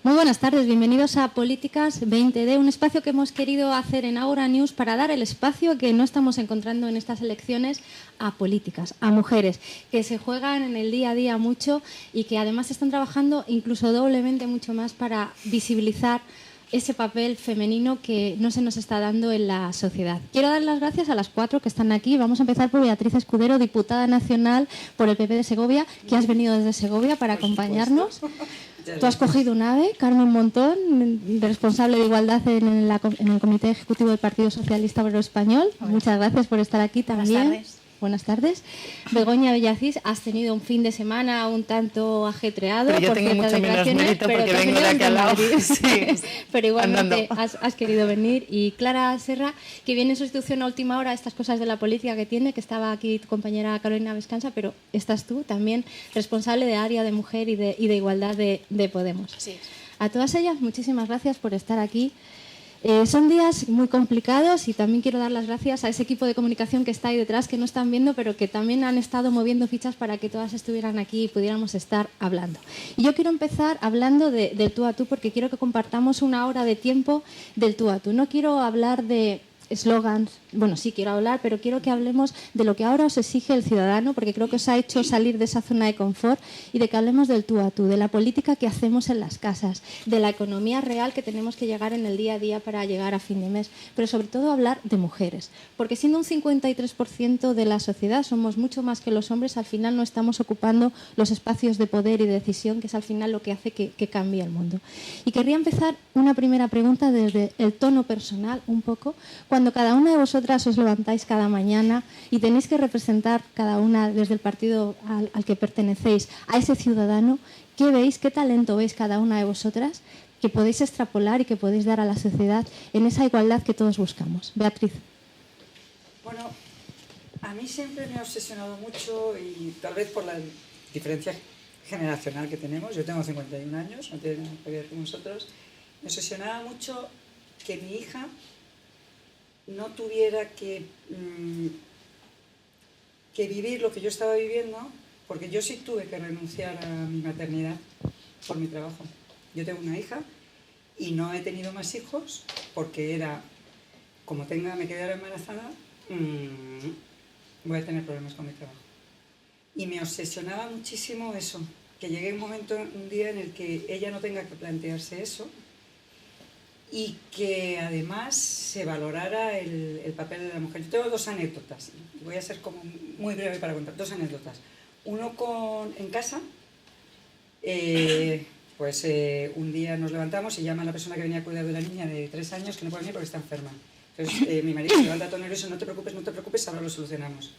Muy buenas tardes, bienvenidos a Políticas 20D, un espacio que hemos querido hacer en Agora News para dar el espacio que no estamos encontrando en estas elecciones a políticas, a mujeres, que se juegan en el día a día mucho y que además están trabajando incluso doblemente mucho más para visibilizar ese papel femenino que no se nos está dando en la sociedad. Quiero dar las gracias a las 4 que están aquí. Vamos a empezar por Beatriz Escudero, diputada nacional por el PP de Segovia, que has venido desde Segovia para acompañarnos. Tú has cogido un ave, Carmen Montón, responsable de Igualdad en el Comité Ejecutivo del Partido Socialista Obrero Español. Muchas gracias por estar aquí también. Buenas tardes. Buenas tardes. Begoña Bellacís, has tenido un fin de semana un tanto ajetreado. Pero yo por tengo ciertas mucho menos mérito porque vengo de aquí al lado. Sí. Pero igualmente has querido venir. Y Clara Serra, que viene en sustitución a última hora, estas cosas de la política que tiene, que estaba aquí tu compañera Carolina Vescanza, pero estás tú también responsable de área de mujer y de igualdad de Podemos. Sí. A todas ellas, muchísimas gracias por estar aquí. Son días muy complicados y también quiero dar las gracias a ese equipo de comunicación que está ahí detrás, que no están viendo, pero que también han estado moviendo fichas para que todas estuvieran aquí y pudiéramos estar hablando. Y yo quiero empezar hablando del tú a tú, porque quiero que compartamos una hora de tiempo del tú a tú. No quiero hablar de eslogans, bueno, sí quiero hablar, pero quiero que hablemos de lo que ahora os exige el ciudadano, porque creo que os ha hecho salir de esa zona de confort, y de que hablemos del tú a tú, de la política que hacemos en las casas, de la economía real que tenemos que llegar en el día a día para llegar a fin de mes, pero sobre todo hablar de mujeres, porque siendo un 53% de la sociedad somos mucho más que los hombres, al final no estamos ocupando los espacios de poder y de decisión, que es al final lo que hace que cambie el mundo. Y querría empezar una primera pregunta desde el tono personal, un poco. Cuando cada una de vosotras os levantáis cada mañana y tenéis que representar cada una desde el partido al que pertenecéis a ese ciudadano, ¿qué veis, qué talento veis cada una de vosotras que podéis extrapolar y que podéis dar a la sociedad en esa igualdad que todos buscamos? Beatriz. Bueno, a mí siempre me ha obsesionado mucho, y tal vez por la diferencia generacional que tenemos, yo tengo 51 años, no tiene nada que ver con vosotros, me obsesionaba mucho que mi hija no tuviera que vivir lo que yo estaba viviendo, porque yo sí tuve que renunciar a mi maternidad por mi trabajo. Yo tengo una hija y no he tenido más hijos porque era, como me quedara embarazada, voy a tener problemas con mi trabajo. Y me obsesionaba muchísimo eso, que llegue un día en el que ella no tenga que plantearse eso, y que además se valorara el papel de la mujer. Yo tengo 2 anécdotas, voy a ser como muy breve para contar, 2 anécdotas. Uno en casa, un día nos levantamos y llama a la persona que venía a cuidar de la niña de 3 años que no puede venir porque está enferma. Entonces mi marido se levanta todo nervioso, no te preocupes, ahora lo solucionamos.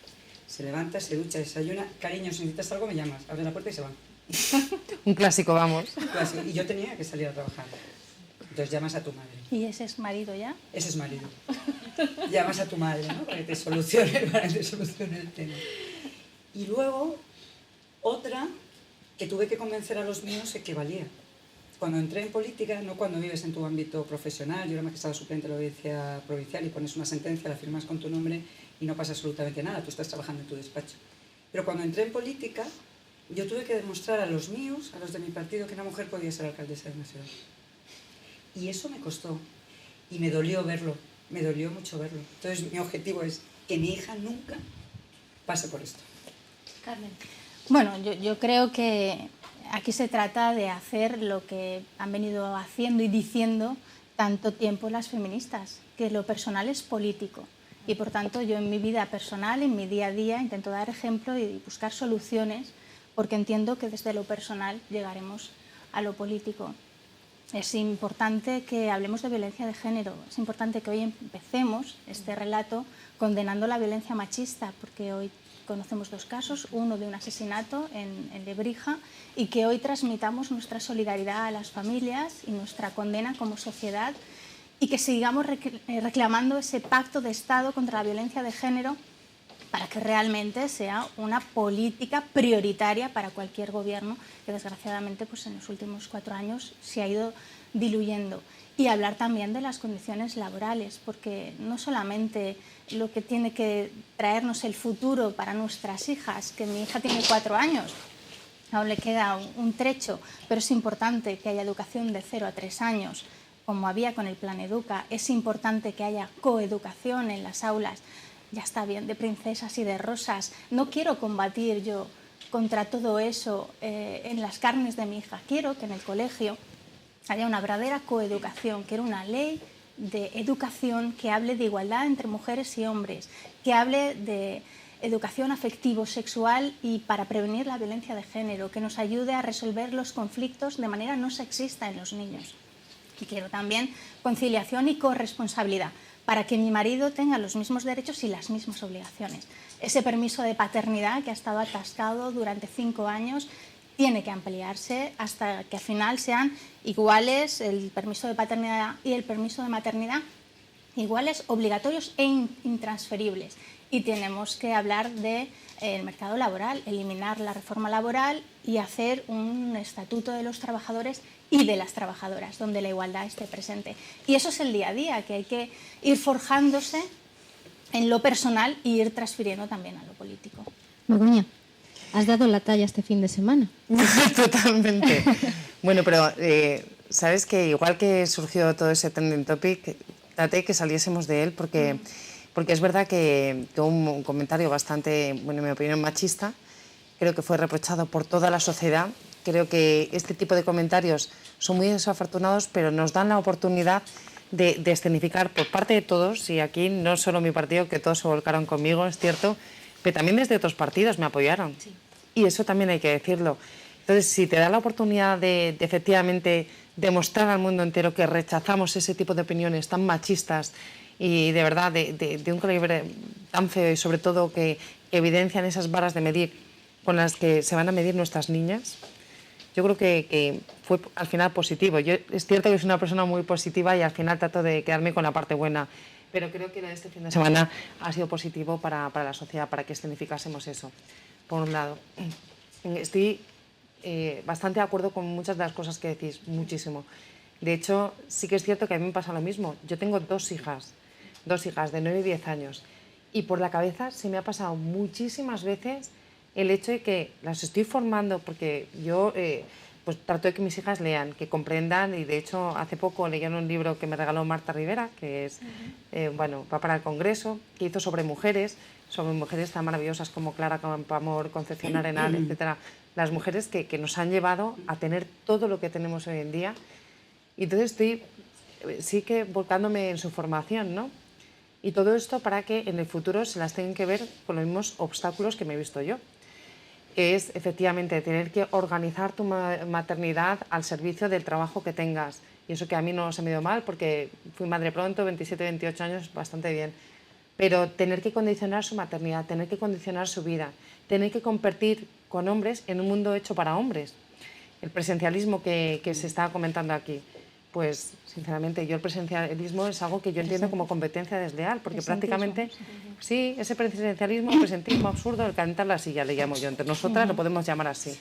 Se levanta, se ducha, desayuna, cariño, si necesitas algo me llamas, abre la puerta y se va. Un clásico, vamos. Y yo tenía que salir a trabajar. Entonces llamas a tu madre. ¿Y ese es marido ya? Ese es marido. Llamas a tu madre, ¿no? Para que te solucione el tema. Y luego, otra que tuve que convencer a los míos de que valía. Cuando entré en política, no cuando vives en tu ámbito profesional, yo era magistrada suplente de la audiencia provincial y pones una sentencia, la firmas con tu nombre y no pasa absolutamente nada, tú estás trabajando en tu despacho. Pero cuando entré en política, yo tuve que demostrar a los míos, a los de mi partido, que una mujer podía ser alcaldesa de una ciudad. Y eso me costó, y me dolió verlo, me dolió mucho verlo. Entonces mi objetivo es que mi hija nunca pase por esto. Carmen. Bueno, yo creo que aquí se trata de hacer lo que han venido haciendo y diciendo tanto tiempo las feministas, que lo personal es político. Y por tanto yo en mi vida personal, en mi día a día, intento dar ejemplo y buscar soluciones, porque entiendo que desde lo personal llegaremos a lo político. Es importante que hablemos de violencia de género, es importante que hoy empecemos este relato condenando la violencia machista, porque hoy conocemos 2 casos, uno de un asesinato en Lebrija, y que hoy transmitamos nuestra solidaridad a las familias y nuestra condena como sociedad, y que sigamos reclamando ese pacto de Estado contra la violencia de género para que realmente sea una política prioritaria para cualquier gobierno que desgraciadamente pues, en los últimos 4 años se ha ido diluyendo. Y hablar también de las condiciones laborales, porque no solamente lo que tiene que traernos el futuro para nuestras hijas, que mi hija tiene 4 años, aún le queda un trecho, pero es importante que haya educación de 0 a 3 años, como había con el Plan Educa. Es importante que haya coeducación en las aulas. Ya está bien de princesas y de rosas. No quiero combatir yo contra todo eso en las carnes de mi hija. Quiero que en el colegio haya una verdadera coeducación, quiero una ley de educación que hable de igualdad entre mujeres y hombres, que hable de educación afectivo-sexual y para prevenir la violencia de género, que nos ayude a resolver los conflictos de manera no sexista en los niños. Y quiero también conciliación y corresponsabilidad, para que mi marido tenga los mismos derechos y las mismas obligaciones. Ese permiso de paternidad que ha estado atascado durante 5 años tiene que ampliarse hasta que al final sean iguales el permiso de paternidad y el permiso de maternidad, iguales, obligatorios e intransferibles. Y tenemos que hablar del mercado laboral, eliminar la reforma laboral y hacer un estatuto de los trabajadores y de las trabajadoras, donde la igualdad esté presente. Y eso es el día a día, que hay que ir forjándose en lo personal y ir transfiriendo también a lo político. Begoña, has dado la talla este fin de semana. Totalmente. Bueno, pero sabes que igual que surgió todo ese trending topic, traté que saliésemos de él porque es verdad que tuvo un comentario bastante, bueno, en mi opinión, machista. Creo que fue reprochado por toda la sociedad. Creo que este tipo de comentarios son muy desafortunados, pero nos dan la oportunidad de escenificar por parte de todos, y aquí no solo mi partido, que todos se volcaron conmigo, es cierto, pero también desde otros partidos me apoyaron. Sí. Y eso también hay que decirlo. Entonces, si te da la oportunidad de efectivamente demostrar al mundo entero que rechazamos ese tipo de opiniones tan machistas y de verdad de un calibre tan feo, y sobre todo que evidencian esas varas de medir con las que se van a medir nuestras niñas, yo creo que fue al final positivo. Yo, es cierto que soy una persona muy positiva y al final trato de quedarme con la parte buena, pero creo que este fin de semana ha sido positivo para la sociedad, para que escenificásemos eso, por un lado. Estoy bastante de acuerdo con muchas de las cosas que decís, muchísimo. De hecho, sí que es cierto que a mí me pasa lo mismo. Yo tengo dos hijas de 9 y 10 años, y por la cabeza se me ha pasado muchísimas veces el hecho de que las estoy formando, porque yo pues trato de que mis hijas lean, que comprendan, y de hecho hace poco leyeron un libro que me regaló Marta Rivera, que es, bueno, va para el Congreso, que hizo sobre mujeres tan maravillosas como Clara Campoamor, Concepción Arenal, etcétera, las mujeres que nos han llevado a tener todo lo que tenemos hoy en día. Y entonces estoy sí que volcándome en su formación, ¿no? Y todo esto para que en el futuro se las tengan que ver con los mismos obstáculos que me he visto yo, que es efectivamente tener que organizar tu maternidad al servicio del trabajo que tengas. Y eso que a mí no se me dio mal, porque fui madre pronto, 27, 28 años, bastante bien. Pero tener que condicionar su maternidad, tener que condicionar su vida, tener que competir con hombres en un mundo hecho para hombres. El presencialismo que se está comentando aquí, pues sinceramente yo el presencialismo es algo que yo entiendo como competencia desleal, porque prácticamente, sí, ese presencialismo, el presentismo absurdo, el calentar la silla, le llamo yo, entre nosotras lo podemos llamar así.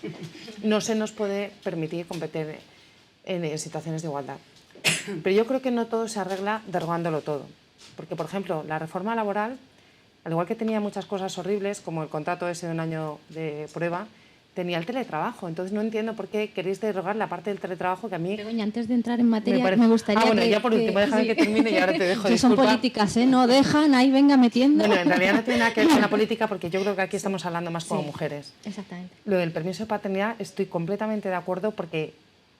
No se nos puede permitir competir en situaciones de igualdad. Pero yo creo que no todo se arregla derogándolo todo, porque por ejemplo la reforma laboral, al igual que tenía muchas cosas horribles, como el contrato ese de 1 año de prueba, tenía el teletrabajo. Entonces no entiendo por qué queréis derogar la parte del teletrabajo que a mí... Begoña, antes de entrar en materia, me gustaría bueno, ya por último, déjame que termine y ahora te dejo. Que son políticas, ¿eh? No dejan, ahí venga metiendo. Bueno, en realidad no tiene nada que ver con la política, porque yo creo que aquí estamos hablando más como mujeres. Exactamente. Lo del permiso de paternidad estoy completamente de acuerdo, porque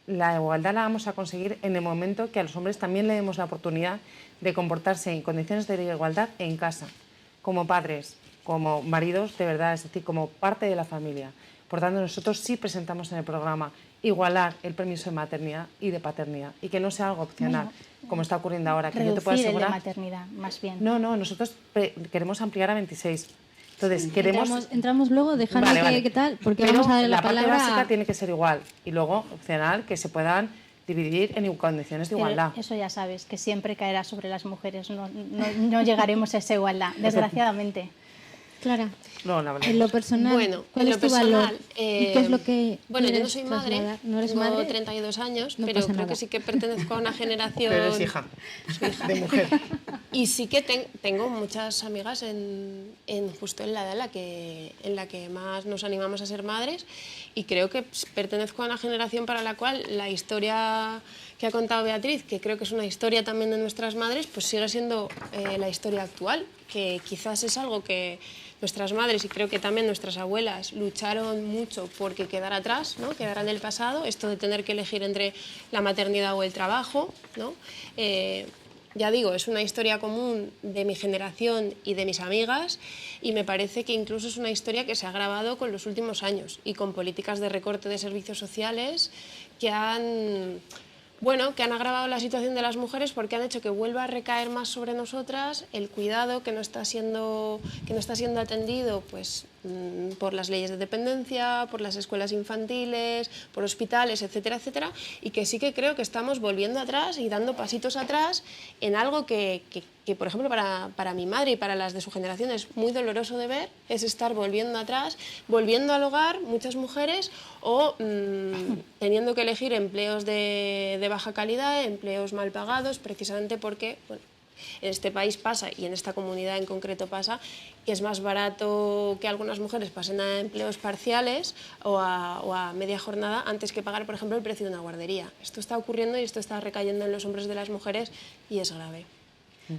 la igualdad la vamos a conseguir en el momento que a los hombres también le demos la oportunidad de comportarse en condiciones de igualdad en casa, como padres, como maridos, de verdad, es decir, como parte de la familia. Por tanto, nosotros sí presentamos en el programa igualar el permiso de maternidad y de paternidad, y que no sea algo opcional, como está ocurriendo ahora. Que yo te puedo asegurar... el de maternidad, más bien. No, nosotros queremos ampliar a 26. Entonces, queremos... Entramos luego, dejando vale. ¿Qué tal? Porque pero vamos a darle la palabra... parte básica tiene que ser igual, y luego, opcional, que se puedan dividir en condiciones de igualdad. Pero eso ya sabes, que siempre caerá sobre las mujeres, no llegaremos a esa igualdad, desgraciadamente. Clara, Luego lo hablamos. en lo personal, Bueno, ¿cuál en es lo tu valor? personal, ¿Y qué es lo que bueno, yo no quieres soy madre, trasladar? ¿No eres tengo madre? 32 años, No pero pasa creo nada. que sí que pertenezco a una generación... Pero es hija de mujer. Y sí que tengo muchas amigas justo en la edad en la que más nos animamos a ser madres, y creo que pertenezco a una generación para la cual la historia que ha contado Beatriz, que creo que es una historia también de nuestras madres, pues sigue siendo la historia actual, que quizás es algo que nuestras madres y creo que también nuestras abuelas lucharon mucho porque quedara atrás, ¿no? Quedara en el pasado, esto de tener que elegir entre la maternidad o el trabajo, ¿no? Ya digo, es una historia común de mi generación y de mis amigas, y me parece que incluso es una historia que se ha agravado con los últimos años y con políticas de recorte de servicios sociales que han agravado la situación de las mujeres porque han hecho que vuelva a recaer más sobre nosotras el cuidado que no está siendo atendido pues, por las leyes de dependencia, por las escuelas infantiles, por hospitales, etcétera, etcétera, y que sí que creo que estamos volviendo atrás y dando pasitos atrás en algo que por ejemplo, para mi madre y para las de su generación es muy doloroso de ver, es estar volviendo atrás, volviendo al hogar, muchas mujeres, o teniendo que elegir empleos de baja calidad, empleos mal pagados, precisamente porque bueno, en este país pasa, y en esta comunidad en concreto pasa, que es más barato que algunas mujeres pasen a empleos parciales o a media jornada antes que pagar, por ejemplo, el precio de una guardería. Esto está ocurriendo y esto está recayendo en los hombros de las mujeres y es grave.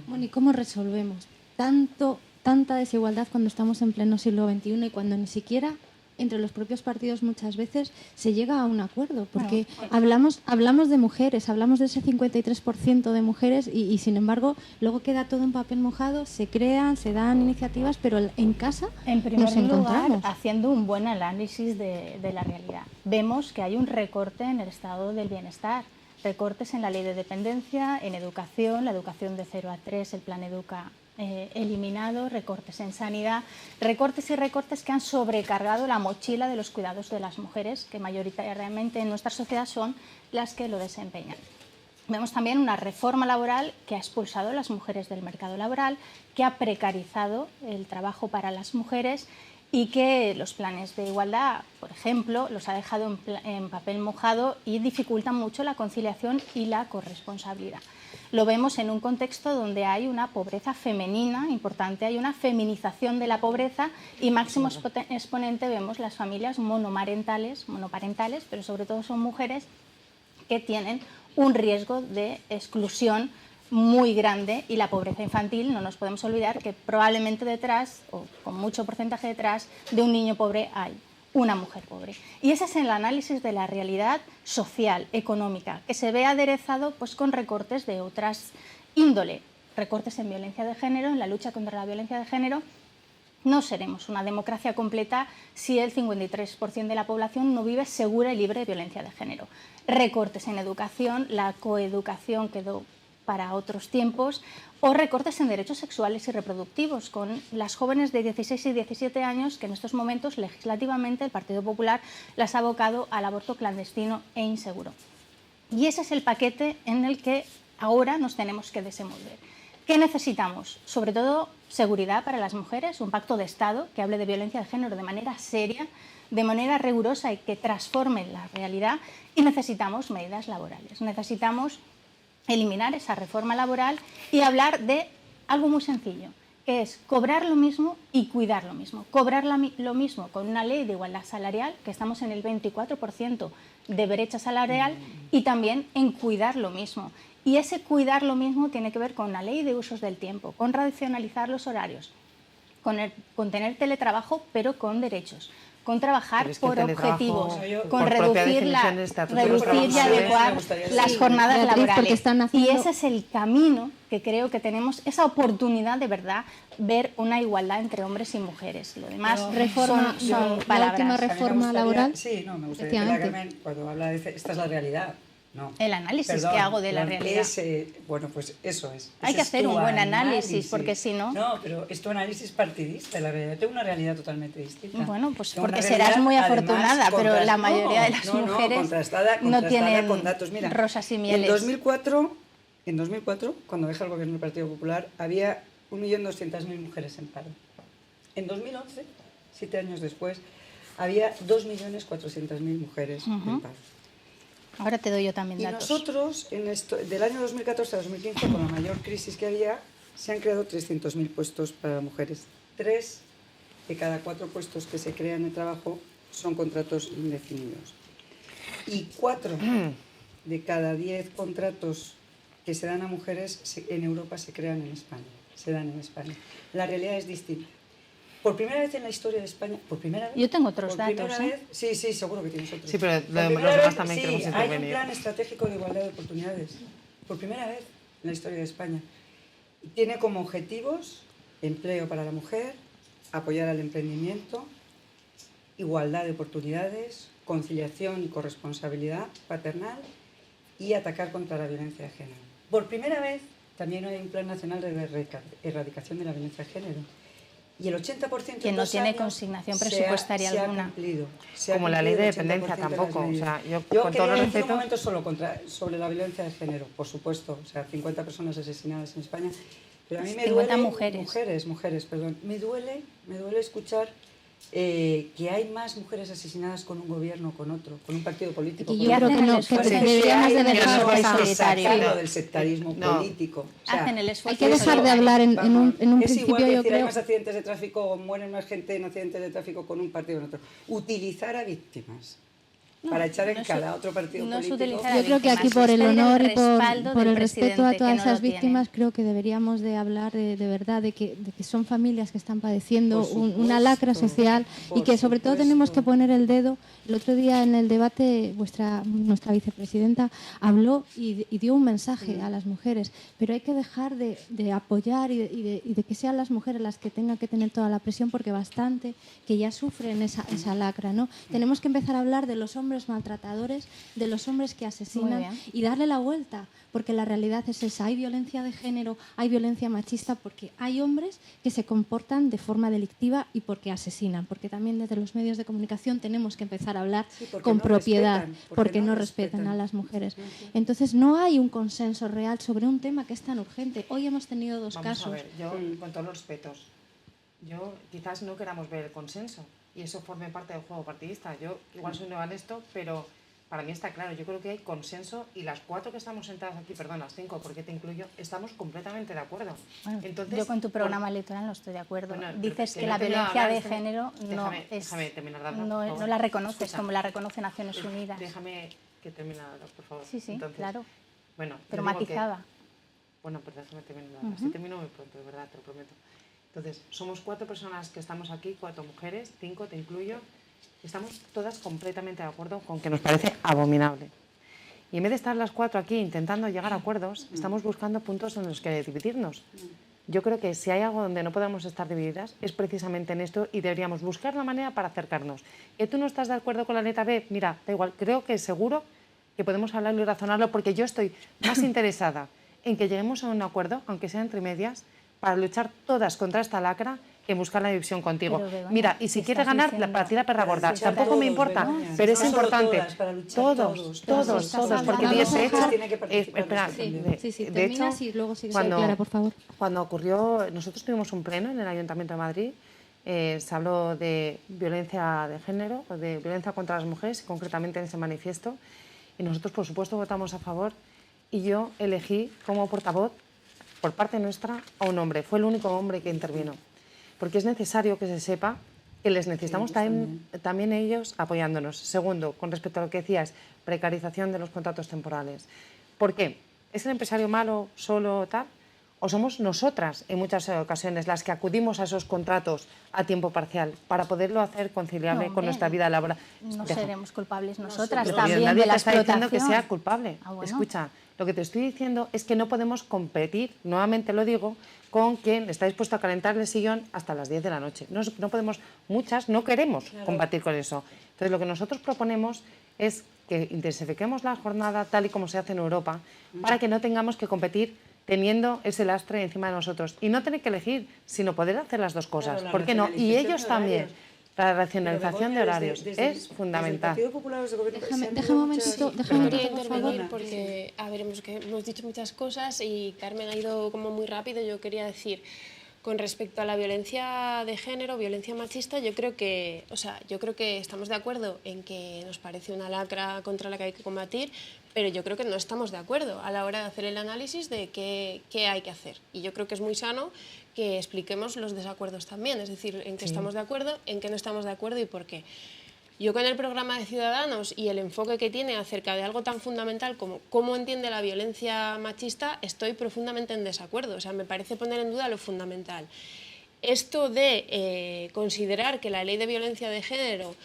Bueno, ¿y cómo resolvemos tanta desigualdad cuando estamos en pleno siglo XXI y cuando ni siquiera entre los propios partidos muchas veces se llega a un acuerdo? Porque hablamos de mujeres, hablamos de ese 53% de mujeres y sin embargo luego queda todo en papel mojado, se crean, se dan iniciativas, pero en casa En primer nos lugar, encontramos. haciendo un buen análisis de la realidad. Vemos que hay un recorte en el estado del bienestar, recortes en la ley de dependencia, en educación, la educación de 0 a 3, el plan Educa eliminado, recortes en sanidad, recortes y recortes que han sobrecargado la mochila de los cuidados de las mujeres, que mayoritariamente en nuestra sociedad son las que lo desempeñan. Vemos también una reforma laboral que ha expulsado a las mujeres del mercado laboral, que ha precarizado el trabajo para las mujeres y que los planes de igualdad, por ejemplo, los ha dejado en papel mojado y dificultan mucho la conciliación y la corresponsabilidad. Lo vemos en un contexto donde hay una pobreza femenina importante, hay una feminización de la pobreza y máximo exponente vemos las familias monoparentales, pero sobre todo son mujeres que tienen un riesgo de exclusión muy grande, y la pobreza infantil, no nos podemos olvidar que probablemente detrás, o con mucho porcentaje detrás, de un niño pobre hay una mujer pobre. Y ese es el análisis de la realidad social, económica, que se ve aderezado pues, con recortes de otras índole, recortes en violencia de género, en la lucha contra la violencia de género. No seremos una democracia completa si el 53% de la población no vive segura y libre de violencia de género. Recortes en educación, la coeducación quedó para otros tiempos, o recortes en derechos sexuales y reproductivos, con las jóvenes de 16 y 17 años que en estos momentos legislativamente el Partido Popular las ha abocado al aborto clandestino e inseguro. Y ese es el paquete en el que ahora nos tenemos que desenvolver. ¿Qué necesitamos? Sobre todo seguridad para las mujeres, un pacto de Estado que hable de violencia de género de manera seria, de manera rigurosa y que transforme la realidad, y necesitamos medidas laborales. Necesitamos eliminar esa reforma laboral y hablar de algo muy sencillo, que es cobrar lo mismo y cuidar lo mismo. Cobrar lo mismo con una ley de igualdad salarial, que estamos en el 24% de brecha salarial, y también en cuidar lo mismo. Y ese cuidar lo mismo tiene que ver con la ley de usos del tiempo, con racionalizar los horarios, con tener teletrabajo pero con derechos, con trabajar por objetivos, con reducir y adecuar las jornadas laborales. Y ese es el camino que creo que tenemos, esa oportunidad de verdad, ver una igualdad entre hombres y mujeres. Lo demás son palabras. La última reforma laboral. Sí, no, me gustaría que Carmen, cuando habla de esta es la realidad. No. El análisis que hago de la realidad. Bueno, pues eso es. Hay que hacer un buen análisis, porque si no... No, pero es tu análisis partidista de la realidad. Yo tengo una realidad totalmente distinta. Bueno, pues porque serás muy afortunada, pero la mayoría de las mujeres no tienen con datos. Mira, rosas y mieles. En 2004, cuando deja el gobierno del Partido Popular, había 1.200.000 mujeres en paro. En 2011, 7 años después, había 2.400.000 mujeres en paro. Ahora te doy yo también Y datos. nosotros, del año 2014 a 2015, con la mayor crisis que había, se han creado 300.000 puestos para mujeres. 3 de cada 4 puestos que se crean en el trabajo son contratos indefinidos. Y 4 de cada 10 contratos que se dan a mujeres en Europa se crean en España, se dan en España. La realidad es distinta. Por primera vez en la historia de España, por primera vez... Yo tengo otros por datos, primera vez, sí, seguro que tienes otros. Sí, pero Por los primera demás vez, también queremos hay un intervenir. plan estratégico de igualdad de oportunidades. Por primera vez en la historia de España. Tiene como objetivos empleo para la mujer, apoyar al emprendimiento, igualdad de oportunidades, conciliación y corresponsabilidad paternal y atacar contra la violencia de género. Por primera vez también hay un plan nacional de erradicación de la violencia de género. Y el 80% que no tiene consignación presupuestaria alguna. Cumplido, como la ley de dependencia tampoco. O sea, yo con todo quería el decir un respeto... momento solo sobre la violencia de género, por supuesto. O sea, 50 personas asesinadas en España. Pero a mí me 50 duele... mujeres. Perdón. Me duele escuchar que hay más mujeres asesinadas con un gobierno o con otro, con un partido político. Y yo creo que no, que deberíamos de dejar del sectarismo político. O sea, hacen el esfuerzo. Hay que dejar de hablar en un es principio, igual que yo decir, creo... hay más accidentes de tráfico o mueren más gente en accidentes de tráfico con un partido o con otro. Utilizar a víctimas para echar en cara a otro partido político. Yo creo que aquí por el honor y por el respeto a todas esas víctimas creo que deberíamos de hablar de verdad de que son familias que están padeciendo una lacra social y que sobre todo tenemos que poner el dedo. El otro día en el debate nuestra vicepresidenta habló y dio un mensaje a las mujeres, pero hay que dejar de apoyar y de que sean las mujeres las que tengan que tener toda la presión, porque bastante que ya sufren esa lacra, ¿no? Tenemos que empezar a hablar de los hombres maltratadores, de los hombres que asesinan y darle la vuelta, porque la realidad es esa. Hay violencia de género, hay violencia machista porque hay hombres que se comportan de forma delictiva y porque asesinan, porque también desde los medios de comunicación tenemos que empezar a hablar con propiedad, porque no respetan a las mujeres. Entonces no hay un consenso real sobre un tema que es tan urgente. Hoy hemos tenido dos casos. A ver, yo con todos los respetos, yo quizás no queramos ver el consenso y eso forme parte del juego partidista. Yo igual soy nueva en esto, pero para mí está claro. Yo creo que hay consenso y las 4 que estamos sentadas aquí, perdón, las 5, porque te incluyo, estamos completamente de acuerdo. Bueno, entonces, yo con tu programa electoral no estoy de acuerdo. Bueno, dices que no la violencia de género déjame terminar de hablar, no la reconoces como la reconoce Naciones Unidas. Déjame que termine de hablar, por favor. Sí, entonces, claro. Bueno, pero matizada. Bueno, pero déjame terminar de hablar. Así termino muy pronto, de verdad, te lo prometo. Entonces, somos 4 personas que estamos aquí, 4 mujeres, 5, te incluyo. Estamos todas completamente de acuerdo con que nos parece abominable. Y en vez de estar las 4 aquí intentando llegar a acuerdos, estamos buscando puntos en los que dividirnos. Yo creo que si hay algo donde no podemos estar divididas es precisamente en esto y deberíamos buscar la manera para acercarnos. ¿Que tú no estás de acuerdo con la letra B? Mira, da igual, creo que seguro que podemos hablarlo y razonarlo porque yo estoy más interesada en que lleguemos a un acuerdo, aunque sea entre medias, para luchar todas contra esta lacra que buscar la división contigo. Begoña, mira, y si quieres ganar, para ti la perra gorda. Tampoco me importa, Begoña, pero es no solo importante. todas, para luchar Todos, porque de hecho, espera, de hecho, y luego sigue Clara, por favor. Cuando ocurrió, nosotros tuvimos un pleno en el Ayuntamiento de Madrid, se habló de violencia de género, o de violencia contra las mujeres, concretamente en ese manifiesto, y nosotros, por supuesto, votamos a favor, y yo elegí como portavoz, por parte nuestra, a un hombre. Fue el único hombre que intervino. Porque es necesario que se sepa que les necesitamos también ellos apoyándonos. Segundo, con respecto a lo que decías, precarización de los contratos temporales. ¿Por qué? ¿Es el empresario malo, solo, tal? ¿O somos nosotras, en muchas ocasiones, las que acudimos a esos contratos a tiempo parcial para poderlo hacer conciliable con nuestra vida laboral? No seremos culpables nosotras Pero también nadie de la te está diciendo que explotación. sea culpable. Bueno. Escucha, lo que te estoy diciendo es que no podemos competir, nuevamente lo digo, con quien está dispuesto a calentar el sillón hasta las 10 de la noche. No podemos, muchas no queremos combatir con eso. Entonces, lo que nosotros proponemos es que intensifiquemos la jornada tal y como se hace en Europa para que no tengamos que competir teniendo ese lastre encima de nosotros. Y no tener que elegir, sino poder hacer las dos cosas. ¿Por qué no? Y ellos también. La racionalización de horarios es fundamental. Déjame un momentito, por favor. Porque, a ver, hemos dicho muchas cosas y Carmen ha ido como muy rápido. Yo quería decir, Con respecto a la violencia de género, violencia machista, yo creo que estamos de acuerdo en que nos parece una lacra contra la que hay que combatir, pero yo creo que no estamos de acuerdo a la hora de hacer el análisis de qué hay que hacer. Y yo creo que es muy sano que expliquemos los desacuerdos también, es decir, en qué estamos de acuerdo, en qué no estamos de acuerdo y por qué. Yo con el programa de Ciudadanos y el enfoque que tiene acerca de algo tan fundamental como cómo entiende la violencia machista, estoy profundamente en desacuerdo. O sea, me parece poner en duda lo fundamental. Esto de considerar que la ley de violencia de género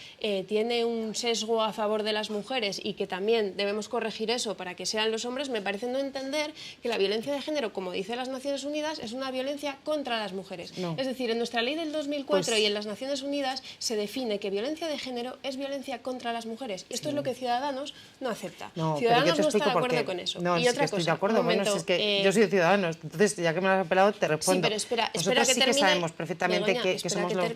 tiene un sesgo a favor de las mujeres y que también debemos corregir eso para que sean los hombres, me parece no entender que la violencia de género, como dice las Naciones Unidas, es una violencia contra las mujeres. No. Es decir, en nuestra ley del 2004 y en las Naciones Unidas se define que violencia de género es violencia contra las mujeres. Y esto es lo que Ciudadanos no acepta. No, Ciudadanos no está de acuerdo con eso. No, y otra estoy cosa, de acuerdo. momento, bueno, es que yo soy Ciudadanos, entonces ya que me lo has apelado te respondo. Sí, pero espera Nosotros que sí termine. Que sabemos perfectamente Begoña, que somos los...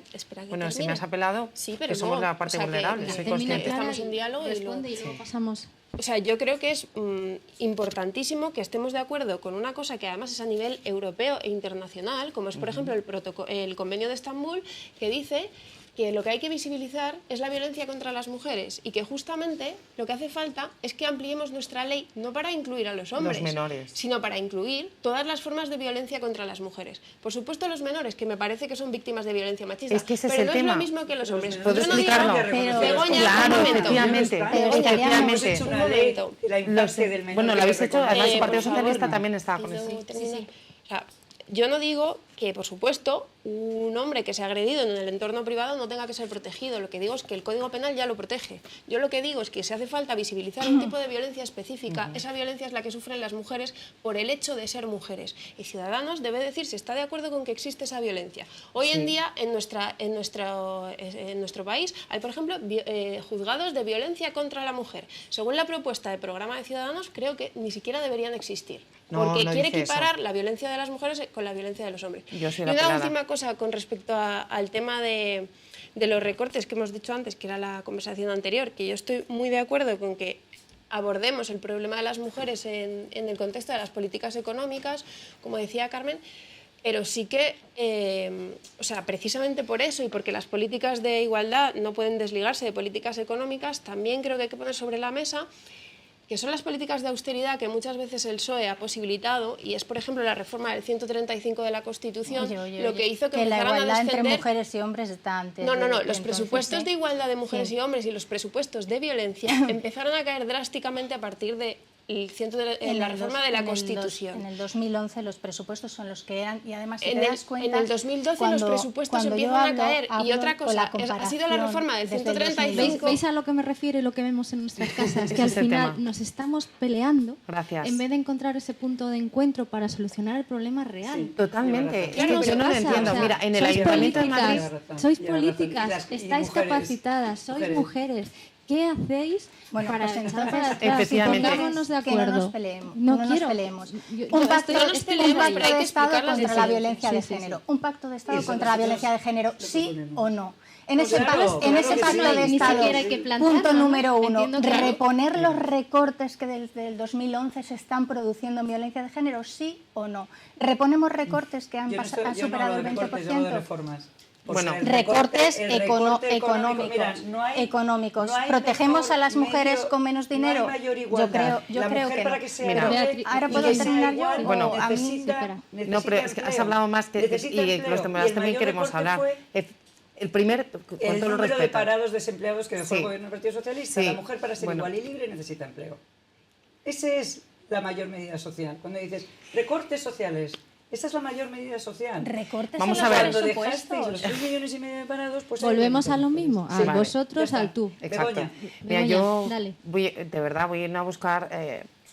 Bueno, si me has apelado, sí, pero que somos no, la parte vulnerable, soy consciente. Que estamos en diálogo y luego pasamos. O sea, yo creo que es importantísimo que estemos de acuerdo con una cosa que además es a nivel europeo e internacional, como es, por ejemplo, el Convenio de Estambul, que dice que lo que hay que visibilizar es la violencia contra las mujeres y que justamente lo que hace falta es que ampliemos nuestra ley no para incluir a los hombres, sino para incluir todas las formas de violencia contra las mujeres. Por supuesto los menores, que me parece que son víctimas de violencia machista, es que ese pero es no el tema. Es lo mismo que los hombres. ¿Puedo explicarlo? Begoña, claro, efectivamente. Bueno, lo habéis hecho, además el Partido Socialista también está con eso. O sea, yo no digo que, por supuesto, un hombre que se ha agredido en el entorno privado no tenga que ser protegido. Lo que digo es que el Código Penal ya lo protege. Yo lo que digo es que si hace falta visibilizar un tipo de violencia específica, esa violencia es la que sufren las mujeres por el hecho de ser mujeres. Y Ciudadanos debe decir si está de acuerdo con que existe esa violencia. Hoy en día, en nuestro país, hay, por ejemplo, juzgados de violencia contra la mujer. Según la propuesta del programa de Ciudadanos, creo que ni siquiera deberían existir. Porque quiere equiparar la violencia de las mujeres con la violencia de los hombres. Y una última cosa con respecto al tema de los recortes que hemos dicho antes, que era la conversación anterior, que yo estoy muy de acuerdo con que abordemos el problema de las mujeres en el contexto de las políticas económicas, como decía Carmen, pero sí que, o sea, precisamente por eso y porque las políticas de igualdad no pueden desligarse de políticas económicas, también creo que hay que poner sobre la mesa que son las políticas de austeridad que muchas veces el PSOE ha posibilitado, y es, por ejemplo, la reforma del 135 de la Constitución, lo que hizo que la empezaran igualdad a descender... entre mujeres y hombres está antes. No, los presupuestos de igualdad de mujeres y hombres y los presupuestos de violencia empezaron a caer drásticamente a partir de la reforma de la Constitución. En el 2011 los presupuestos son los que eran, y además si te das cuenta... En el 2012 los presupuestos empiezan a caer. Y otra cosa, ha sido la reforma del 135... ¿Veis a lo que me refiero y lo que vemos en nuestras casas? Que al final nos estamos peleando en vez de encontrar ese punto de encuentro para solucionar el problema real. Sí, totalmente. Claro, yo no lo entiendo. O sea, mira, en el Ayuntamiento de Madrid... Sois políticas, estáis capacitadas, sois mujeres. ¿Qué hacéis para pensar para atrás? Pongámonos de acuerdo. Que no nos peleemos. No nos peleemos. Un pacto de Estado contra la violencia de género. Un pacto de Estado contra la violencia de género, sí o no. En ese pacto de Estado, punto número 1, reponer los recortes que desde el 2011 se están produciendo en violencia de género, sí o no. Reponemos recortes que han superado el 20%. Bueno, recortes económicos. ¿Protegemos a las mujeres con menos dinero? Yo creo que no. Ahora puedo terminar yo. Bueno, no, pero es que has hablado más que y los demás también queremos hablar. El primer, con el todo número respeto. de parados desempleados que dejó el gobierno del Partido Socialista, la mujer para ser igual y libre necesita empleo. Esa es la mayor medida social. Cuando dices recortes sociales, esa es la mayor medida social. Recortes Vamos a ver. Cuando dejasteis los 3,5 millones de parados, pues volvemos a lo mismo, a vosotros, al tú. Exacto. Mira, yo de verdad voy a ir a buscar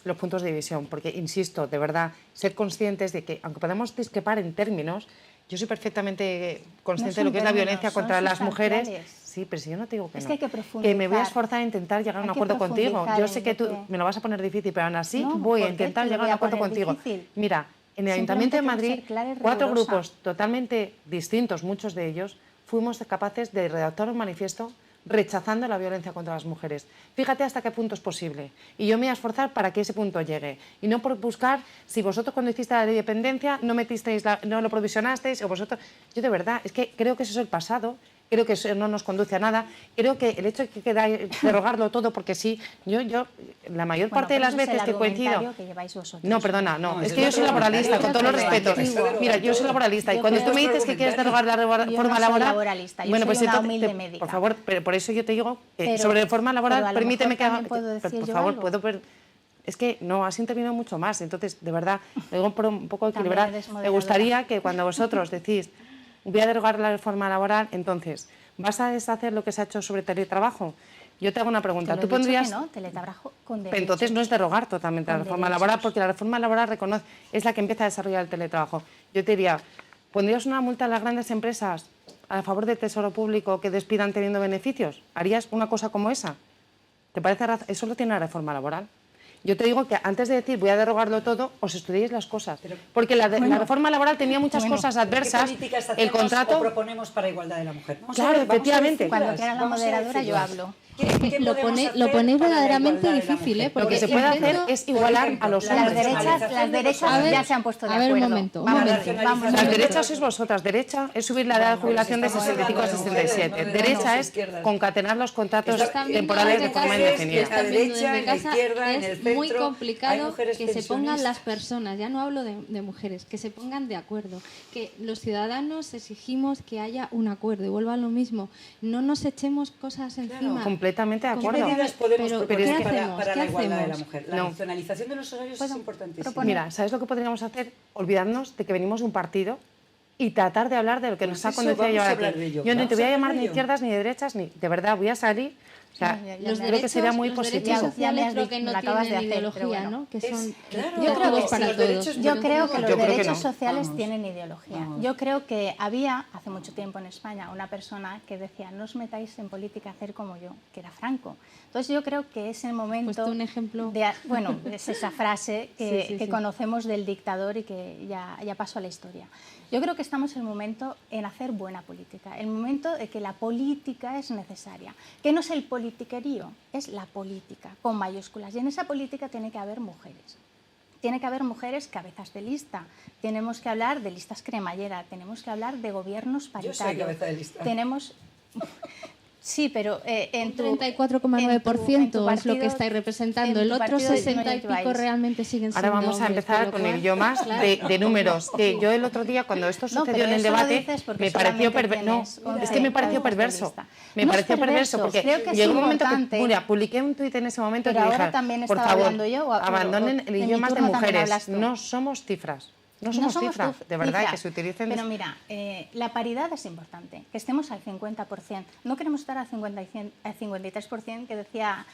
los puntos de división, porque insisto, de verdad, ser conscientes de que, aunque podamos discrepar en términos, yo soy perfectamente consciente de lo que es la violencia contra las mujeres. Sí, pero si yo no te digo que no. Que hay que profundizar. Que me voy a esforzar a intentar llegar a un acuerdo contigo. Yo sé que tú me lo vas a poner difícil, pero aún así voy a intentar llegar a un acuerdo contigo. Mira, en el Ayuntamiento de Madrid, 4 grupos totalmente distintos, muchos de ellos, fuimos capaces de redactar un manifiesto rechazando la violencia contra las mujeres. Fíjate hasta qué punto es posible. Y yo me voy a esforzar para que ese punto llegue. Y no por buscar, si vosotros cuando hiciste la ley de dependencia no no lo provisionasteis, o vosotros... Yo de verdad, es que creo que eso es el pasado. Creo que eso no nos conduce a nada. Creo que el hecho de que derogarlo todo, porque sí, yo la mayor parte de las veces que coincido... Que lleváis vosotros. No, perdona, no, es que yo soy laboralista, con todos los respetos. Mira, yo soy laboralista y cuando tú me dices que quieres derogar la reforma laboral... Bueno, pues entonces, por favor, por eso yo te digo que sobre reforma laboral, permíteme que haga... Por favor, puedo... Es que no, has intervenido mucho más, entonces, de verdad, luego por un poco equilibrar, me gustaría que cuando vosotros decís voy a derogar la reforma laboral, entonces, ¿vas a deshacer lo que se ha hecho sobre teletrabajo? Yo te hago una pregunta. ¿Tú pondrías...? No, teletrabajo con derechos. Pero entonces no es derogar totalmente la reforma laboral, porque la reforma laboral es la que empieza a desarrollar el teletrabajo. Yo te diría, ¿pondrías una multa a las grandes empresas a favor del Tesoro Público que despidan teniendo beneficios? ¿Harías una cosa como esa? ¿Te parece eso lo tiene la reforma laboral? Yo te digo que antes de decir voy a derogarlo todo, os estudiéis las cosas. Porque la reforma laboral tenía muchas cosas adversas. ¿Qué políticas el hacemos contrato o proponemos para igualdad de la mujer? Claro, efectivamente. Cuando quiera la moderadora yo hablo. Lo ponéis verdaderamente difícil, Lo que se puede hacer es igualar a los hombres. Las derechas ya se han puesto de acuerdo. A ver, un momento. Las derechas sois vosotras. Derecha es subir la edad de jubilación de 65 a 67. Derecha es concatenar los contratos temporales de forma indefinida. La derecha, en la izquierda, en el centro. Es muy complicado que se pensionistas. pongan las personas, ya no hablo de mujeres, que se pongan de acuerdo. Que los ciudadanos exigimos que haya un acuerdo. Y vuelvo a lo mismo. No nos echemos cosas encima. Completamente de ¿Qué acuerdo. medidas podemos proponer ¿qué para hacemos? la ¿Qué igualdad de la hacemos? mujer? La nacionalización de los horarios es importantísima. Mira, ¿sabes lo que podríamos hacer? Olvidarnos de que venimos de un partido y tratar de hablar de lo que nos ha conducido a llevar aquí. Yo no te voy a llamar ni de izquierdas ni de derechas, ni de verdad voy a salir. O sea, creo que sería muy positivo. Los derechos sociales creo que no tienen ideología, ¿no? Que son todos para todos. Yo creo que los Yo creo que derechos no. sociales tienen ideología. Yo creo que había hace mucho tiempo en España una persona que decía no os metáis en política a hacer como yo, que era Franco. Entonces yo creo que es el momento... Puesto un ejemplo. Bueno, es esa frase que Sí. conocemos del dictador y que ya pasó a la historia. Yo creo que estamos en el momento en hacer buena política, el momento de que la política es necesaria, que no es el politiquerío, es la política, con mayúsculas. Y en esa política tiene que haber mujeres. Tiene que haber mujeres cabezas de lista. Tenemos que hablar de listas cremallera, tenemos que hablar de gobiernos paritarios. Yo soy cabeza de lista. Tenemos... Sí, pero un 34,9% es lo que estáis representando. El otro 60 y pico realmente siguen siendo Ahora vamos a empezar con el yo más de números. Que yo el otro día, cuando esto sucedió en el debate, me pareció perverso. No, es que me pareció perverso. Me pareció perverso porque llegó un momento que, mira, publiqué un tuit en ese momento que dije, por favor, abandonen el yo más de mujeres. No somos cifras. No somos cifras, de verdad, que se utilicen... Pero mira, la paridad es importante, que estemos al 50%. No queremos estar al 53% que decía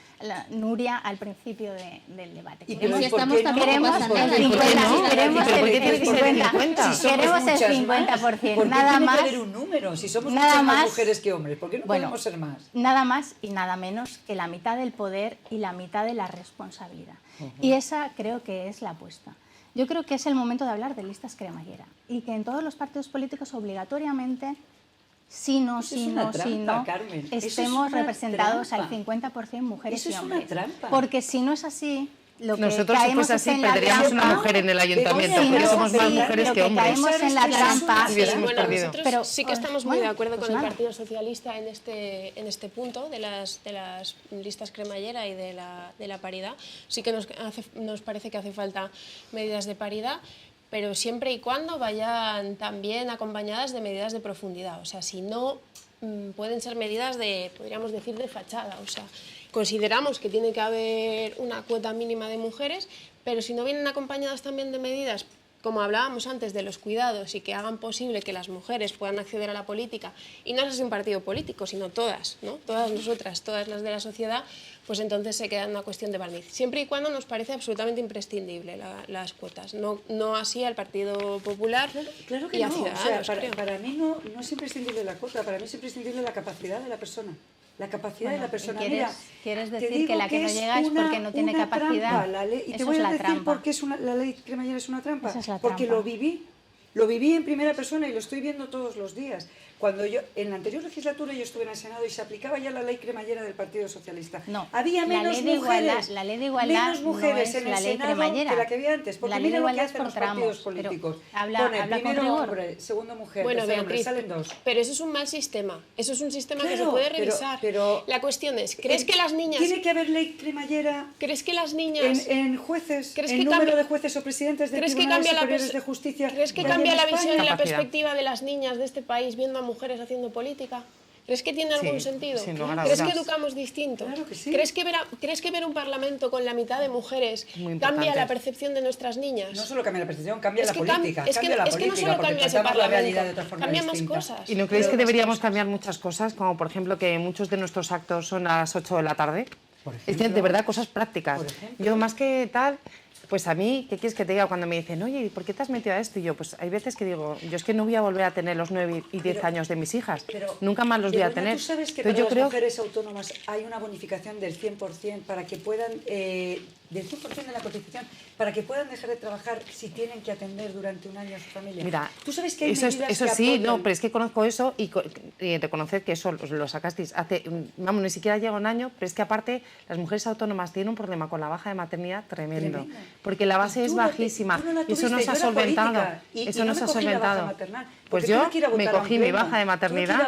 Nuria al principio del debate. ¿Y si estamos tampoco queremos pasa el nada. 50%. Queremos ¿Por qué el tiene que ser el 50? Queremos el 50%. ¿Por qué Nada tiene más. que haber un número? Si somos Nada muchas más más. mujeres que hombres, ¿por qué no podemos ser más? Nada más y nada menos que la mitad del poder y la mitad de la responsabilidad. Y esa creo que es la apuesta. Yo creo que es el momento de hablar de listas cremallera y que en todos los partidos políticos obligatoriamente, si no, Carmen. Eso es estemos una representados trampa. al 50% mujeres Eso y es una hombres. trampa. Porque si no es así, lo que Nosotros, si caemos fuese es así, en la perderíamos trampa. una mujer en el ayuntamiento, Begoña, porque no, somos más sí, mujeres lo que hombres. caemos en la trampa. Hubiésemos Bueno, perdido. nosotros Pero, sí que estamos muy bueno, de acuerdo pues con el nada. Partido Socialista en este punto de las listas cremallera y de la paridad. Sí que nos parece que hace falta medidas de paridad, pero siempre y cuando vayan también acompañadas de medidas de profundidad. O sea, si no, pueden ser medidas podríamos decir, de fachada. O sea, consideramos que tiene que haber una cuota mínima de mujeres, pero si no vienen acompañadas también de medidas, como hablábamos antes, de los cuidados y que hagan posible que las mujeres puedan acceder a la política, y no es un partido político, sino todas, ¿no? Todas nosotras, todas las de la sociedad, pues entonces se queda en una cuestión de barniz. Siempre y cuando nos parece absolutamente imprescindible las cuotas, no así al Partido Popular Claro que y a no. Ciudadanos, O sea, creo. para mí no es imprescindible la cuota, para mí es imprescindible la capacidad de la persona. La capacidad de la persona. ¿Quieres te decir digo que la que no es llega es porque no tiene una capacidad? trampa, la ley. Y te Eso voy es a la decir trampa. por qué la ley cremallera es una trampa. Esa es la porque trampa. lo viví. Lo viví en primera persona y lo estoy viendo todos los días. Cuando yo, en la anterior legislatura yo estuve en el Senado y se aplicaba ya la ley cremallera del Partido Socialista. No, había menos mujeres, la ley de igualdad menos mujeres no es en el la ley Senado cremallera. que la que había antes. Porque La ley de mira lo que igualdad hacen es los por partidos tramos, pero políticos. habla Pone con primero rigor. hombre, segundo mujer, Bueno, tercero hombre, Beatriz, salen dos. pero eso es un mal sistema. Eso es un sistema que se Claro, puede pero- revisar. pero- la cuestión es, ¿crees que las niñas... Tiene que haber ley cremallera ¿Crees que las niñas... en jueces, ¿Crees en que número cambia- de jueces o presidentes de ¿Crees que tribunales cambia la superiores pers- de justicia? ¿Crees que que hay cambia en la España? visión y la Capacidad. perspectiva de las niñas de este país viendo a mujeres haciendo política? ¿Crees que tiene algún Sí, sentido? sin lugar a ¿Crees que dudas. educamos distinto? Claro que sí. ¿Crees que ver un parlamento con la mitad de mujeres Muy cambia importante. la percepción de nuestras niñas? No solo cambia la percepción, cambia Es la que cam- política. es que- cambia la es que no política, solo porque cambia ese tratamos la parlamento, realidad de otra forma cambia más distinta. cosas. ¿Y no creéis que Pero- deberíamos cambiar muchas cosas? Como por ejemplo que muchos de nuestros actos son a las 8 de la tarde. Por Es que ejemplo. de verdad cosas prácticas. Por ejemplo. Yo más que tal, pues a mí, ¿qué quieres que te diga cuando me dicen, oye, ¿y por qué te has metido a esto? Y yo, pues hay veces que digo, yo es que no voy a volver a tener los 9 y 10 años de mis hijas. Pero, Nunca más los voy a Begoña, tener. ¿tú sabes que Entonces, para yo las creo mujeres autónomas hay una bonificación del 100% para que puedan, del 100% de la cotización, para que puedan dejar de trabajar si tienen que atender durante un año a su familia? Mira, ¿Tú sabes que hay eso, medidas eso que sí, apoyan? no, pero es que conozco eso y reconocer que eso lo sacasteis hace, vamos, ni siquiera llega un año, pero es que aparte las mujeres autónomas tienen un problema con la baja de maternidad tremendo, Tremendo. porque la base Y es tú no te- bajísima tú no la y eso no tuviste, se ha yo era solventado. política Eso y no no se me ha cogí la baja solventado. maternal, Pues porque yo tuve que ir a me votar a un cogí mi pleno. baja de Tuve que ir maternidad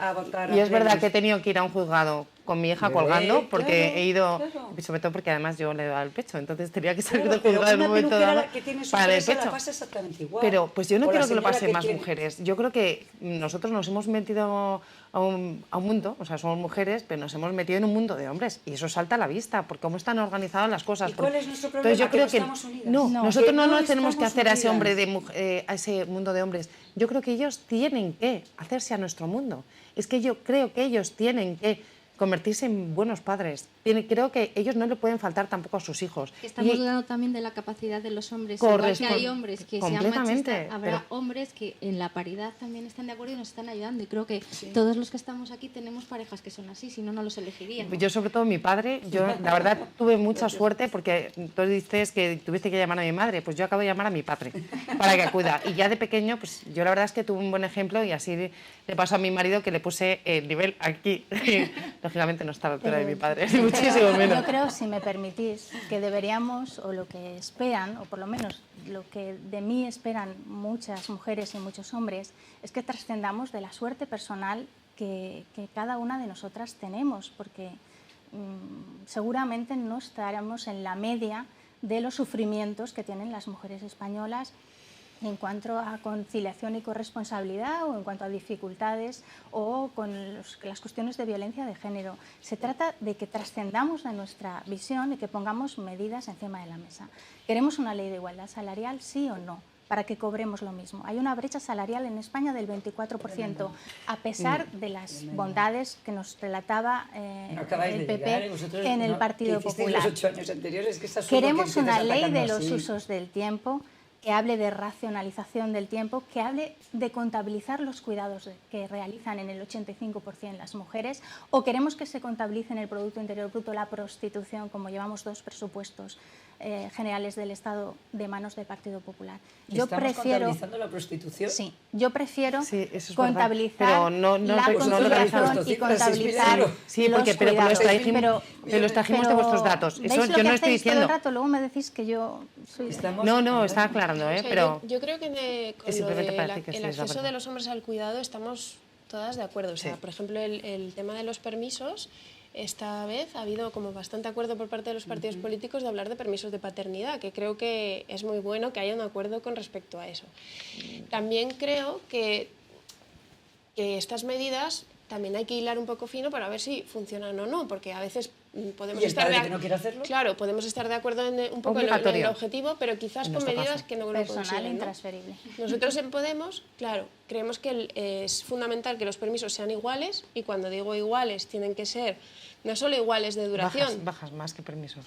a votar a y es verdad plenos. que he tenido que ir a un juzgado con mi hija Bebé, colgando porque claro, he ido, claro. sobre todo porque además yo le daba el pecho, entonces tenía que salir Claro, del pero juzgado en un una momento peluquera dado que tiene su para el empresa la pecho. pasa exactamente igual. Pero pues yo no O la quiero que lo señora pasen más tiene- mujeres. Yo creo que nosotros nos hemos metido a un mundo, o sea, somos mujeres, pero nos hemos metido en un mundo de hombres y eso salta a la vista por cómo están organizadas las cosas. ¿Y cuál es nuestro problema? Entonces yo Que creo no que estamos unidas. no, No. nosotros Que no no nos tenemos que estamos hacer a ese hombre unidas. a ese mundo de hombres. Yo creo que ellos tienen que hacerse a nuestro mundo. Es que yo creo que ellos tienen que convertirse en buenos padres. Creo que ellos no le pueden faltar tampoco a sus hijos. Estamos Y- dudando también de la capacidad de los hombres. Igual que hay hombres que sean completamente, machistas, habrá pero- hombres que en la paridad también están de acuerdo y nos están ayudando. Y creo que todos los que estamos aquí tenemos parejas que son así, si no, no los elegiríamos. Yo sobre todo mi padre, yo la verdad tuve mucha suerte porque tú dices que tuviste que llamar a mi madre, pues yo acabo de llamar a mi padre para que acuda. Y ya de pequeño, pues yo la verdad es que tuve un buen ejemplo y así le pasó a mi marido que le puse el nivel aquí. Lógicamente no está a la altura de mi padre, ni muchísimo menos. Yo creo, si me permitís, que deberíamos, o lo que esperan, o por lo menos lo que de mí esperan muchas mujeres y muchos hombres, es que trascendamos de la suerte personal que cada una de nosotras tenemos, porque seguramente no estaremos en la media de los sufrimientos que tienen las mujeres españolas en cuanto a conciliación y corresponsabilidad o en cuanto a dificultades o con las cuestiones de violencia de género. Se trata de que trascendamos de nuestra visión y que pongamos medidas encima de la mesa. ¿Queremos una ley de igualdad salarial, sí o no? Para que cobremos lo mismo. Hay una brecha salarial en España del 24%, a pesar de las bondades que nos relataba No acabáis el de PP llegar, vosotros en el no, Partido que hicisteis Popular. los 8 años anteriores, que estás solo Queremos que una empiezas ley de atacando los así. usos del tiempo, que hable de racionalización del tiempo, que hable de contabilizar los cuidados que realizan en el 85% las mujeres, o queremos que se contabilice en el Producto Interior Bruto la prostitución, como llevamos 2 presupuestos generales del Estado de manos del Partido Popular. Yo ¿Estamos prefiero, contabilizando la prostitución? sí, yo prefiero Sí, eso es contabilizar verdad, pero no la conciliación lo y realizamos. contabilizar Sí, los porque pero cuidados. los trajimos de vuestros datos. ¿veis Eso lo yo que no estoy hacéis todo el diciendo. rato? Luego me decís que yo soy... Estamos- No, está aclarando, O sea, pero yo creo que con Es lo simplemente del para decir que sí, el es la acceso verdad. de los hombres al cuidado estamos todas de acuerdo. O sea, Sí. por ejemplo, el tema de los permisos, esta vez ha habido como bastante acuerdo por parte de los partidos políticos de hablar de permisos de paternidad, que creo que es muy bueno que haya un acuerdo con respecto a eso. También creo que estas medidas también hay que hilar un poco fino para ver si funcionan o no, porque a veces podemos ¿Y el estar padre de que no quiere hacerlo? Claro, podemos estar de acuerdo un poco en el Obligatorio. objetivo, pero quizás En con nuestro medidas caso. que no lo personal e consiguen, ¿no? intransferible. Nosotros en Podemos, claro, creemos que es fundamental que los permisos sean iguales, y cuando digo iguales tienen que ser no solo iguales de duración, bajas más que permisos.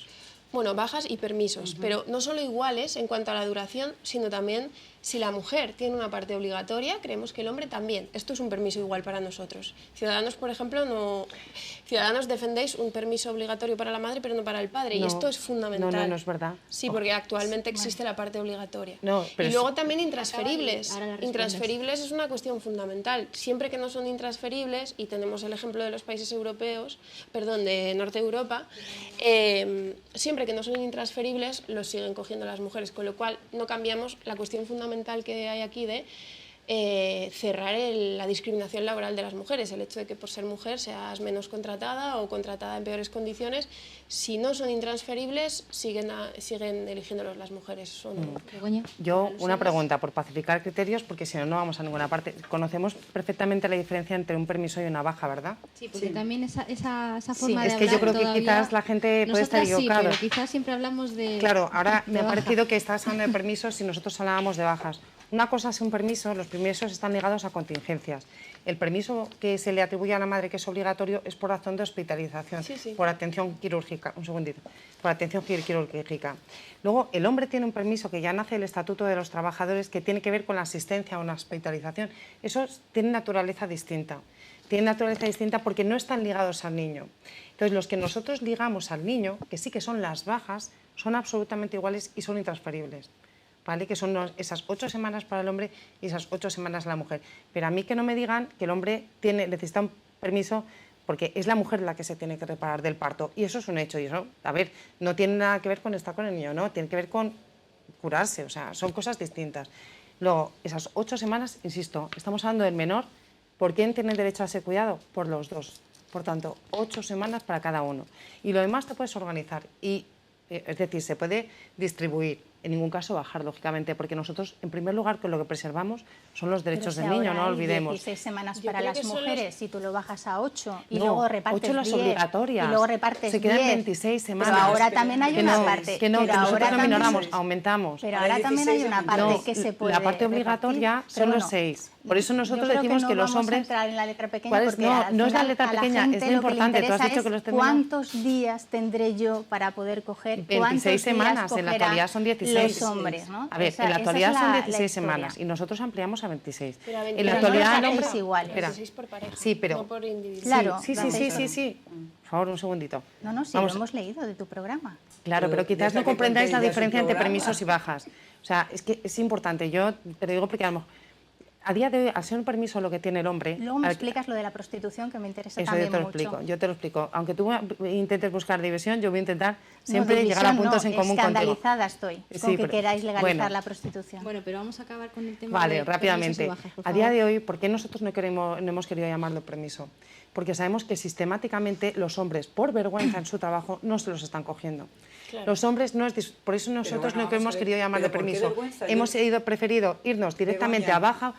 bueno, bajas y permisos, pero no solo iguales en cuanto a la duración, sino también Si la mujer tiene una parte obligatoria, creemos que el hombre también. Esto es un permiso igual para nosotros. Ciudadanos, por ejemplo, no... Ciudadanos defendéis un permiso obligatorio para la madre, pero no para el padre. Y esto es fundamental. No es verdad. Sí, porque actualmente existe la parte obligatoria. Pero y luego también intransferibles. Ahora la respondes. Intransferibles es una cuestión fundamental. Siempre que no son intransferibles, y tenemos el ejemplo de los países europeos, perdón, de Norte Europa, siempre que no son intransferibles, los siguen cogiendo las mujeres, con lo cual no cambiamos la cuestión fundamental que hay aquí de cerrar la discriminación laboral de las mujeres, el hecho de que por ser mujer seas menos contratada o contratada en peores condiciones. Si no son intransferibles, siguen eligiéndolos las mujeres. Begoña. Yo, una pregunta, por pacificar criterios, porque si no, no vamos a ninguna parte. Conocemos perfectamente la diferencia entre un permiso y una baja, ¿verdad? Sí, porque también esa forma de es que yo creo que quizás la gente puede estar equivocada. Sí, pero quizás siempre hablamos de... Claro, ahora me ha parecido que estás hablando de permisos y nosotros hablábamos de bajas. Una cosa es un permiso, los permisos están ligados a contingencias. El permiso que se le atribuye a la madre, que es obligatorio, es por razón de hospitalización, por atención quirúrgica. Un segundito. Por atención quirúrgica. Luego, el hombre tiene un permiso que ya nace del Estatuto de los Trabajadores, que tiene que ver con la asistencia o la hospitalización. Eso tiene naturaleza distinta. Tiene naturaleza distinta porque no están ligados al niño. Entonces, los que nosotros ligamos al niño, que sí que son las bajas, son absolutamente iguales y son intransferibles. ¿Vale? Que son esas 8 semanas para el hombre y esas 8 semanas para la mujer. Pero a mí que no me digan que el hombre necesita un permiso porque es la mujer la que se tiene que reparar del parto. Y eso es un hecho. Y eso, a ver, no tiene nada que ver con estar con el niño, ¿no? Tiene que ver con curarse. O sea, son cosas distintas. Luego, esas 8 semanas, insisto, estamos hablando del menor. ¿Por quién tiene derecho a ese cuidado? Por los dos. Por tanto, 8 semanas para cada uno. Y lo demás te puedes organizar. Es decir, se puede distribuir. En ningún caso bajar, lógicamente, porque nosotros, en primer lugar, con lo que preservamos son los derechos del niño, no olvidemos. 16 semanas para las mujeres, si tú lo bajas a 8 y luego repartes 8 las 10, obligatorias. Y luego repartes se quedan 10, 26 semanas. Pero ahora también hay una parte. Que nosotros no minoramos, aumentamos. Pero ahora también hay una parte que se puede la parte obligatoria repartir, son los 6. Por eso nosotros decimos que los hombres... No vamos a entrar en la letra pequeña porque no es la letra pequeña, es lo importante. Tú has dicho que los tendremos. ¿Cuántos días tendré yo para poder coger? 26 semanas, en la actualidad son 16. Los hombres, ¿no? A ver, en la actualidad son 16 semanas y nosotros ampliamos a 26. En la actualidad no es igual. 16 por pareja, sí, pero, no por individuo. Claro, sí. Por favor, un segundito. No, sí, lo hemos leído de tu programa. Claro, pero quizás no comprendáis la diferencia entre permisos y bajas. O sea, es que es importante. Yo te lo digo porque a día de hoy, al ser un permiso lo que tiene el hombre... Luego me explicas lo de la prostitución, que me interesa eso también mucho. Yo te lo explico. Aunque tú intentes buscar diversión, yo voy a intentar siempre llegar a puntos en común contigo. Escandalizada estoy con que queráis legalizar la prostitución. Bueno, pero vamos a acabar con el tema de rápidamente. Bajas, a día de hoy, ¿por qué nosotros no hemos querido llamarlo permiso? Porque sabemos que sistemáticamente los hombres, por vergüenza en su trabajo, no se los están cogiendo. Claro. Los hombres no es... Por eso nosotros no hemos querido llamarlo permiso. Hemos preferido irnos directamente a baja...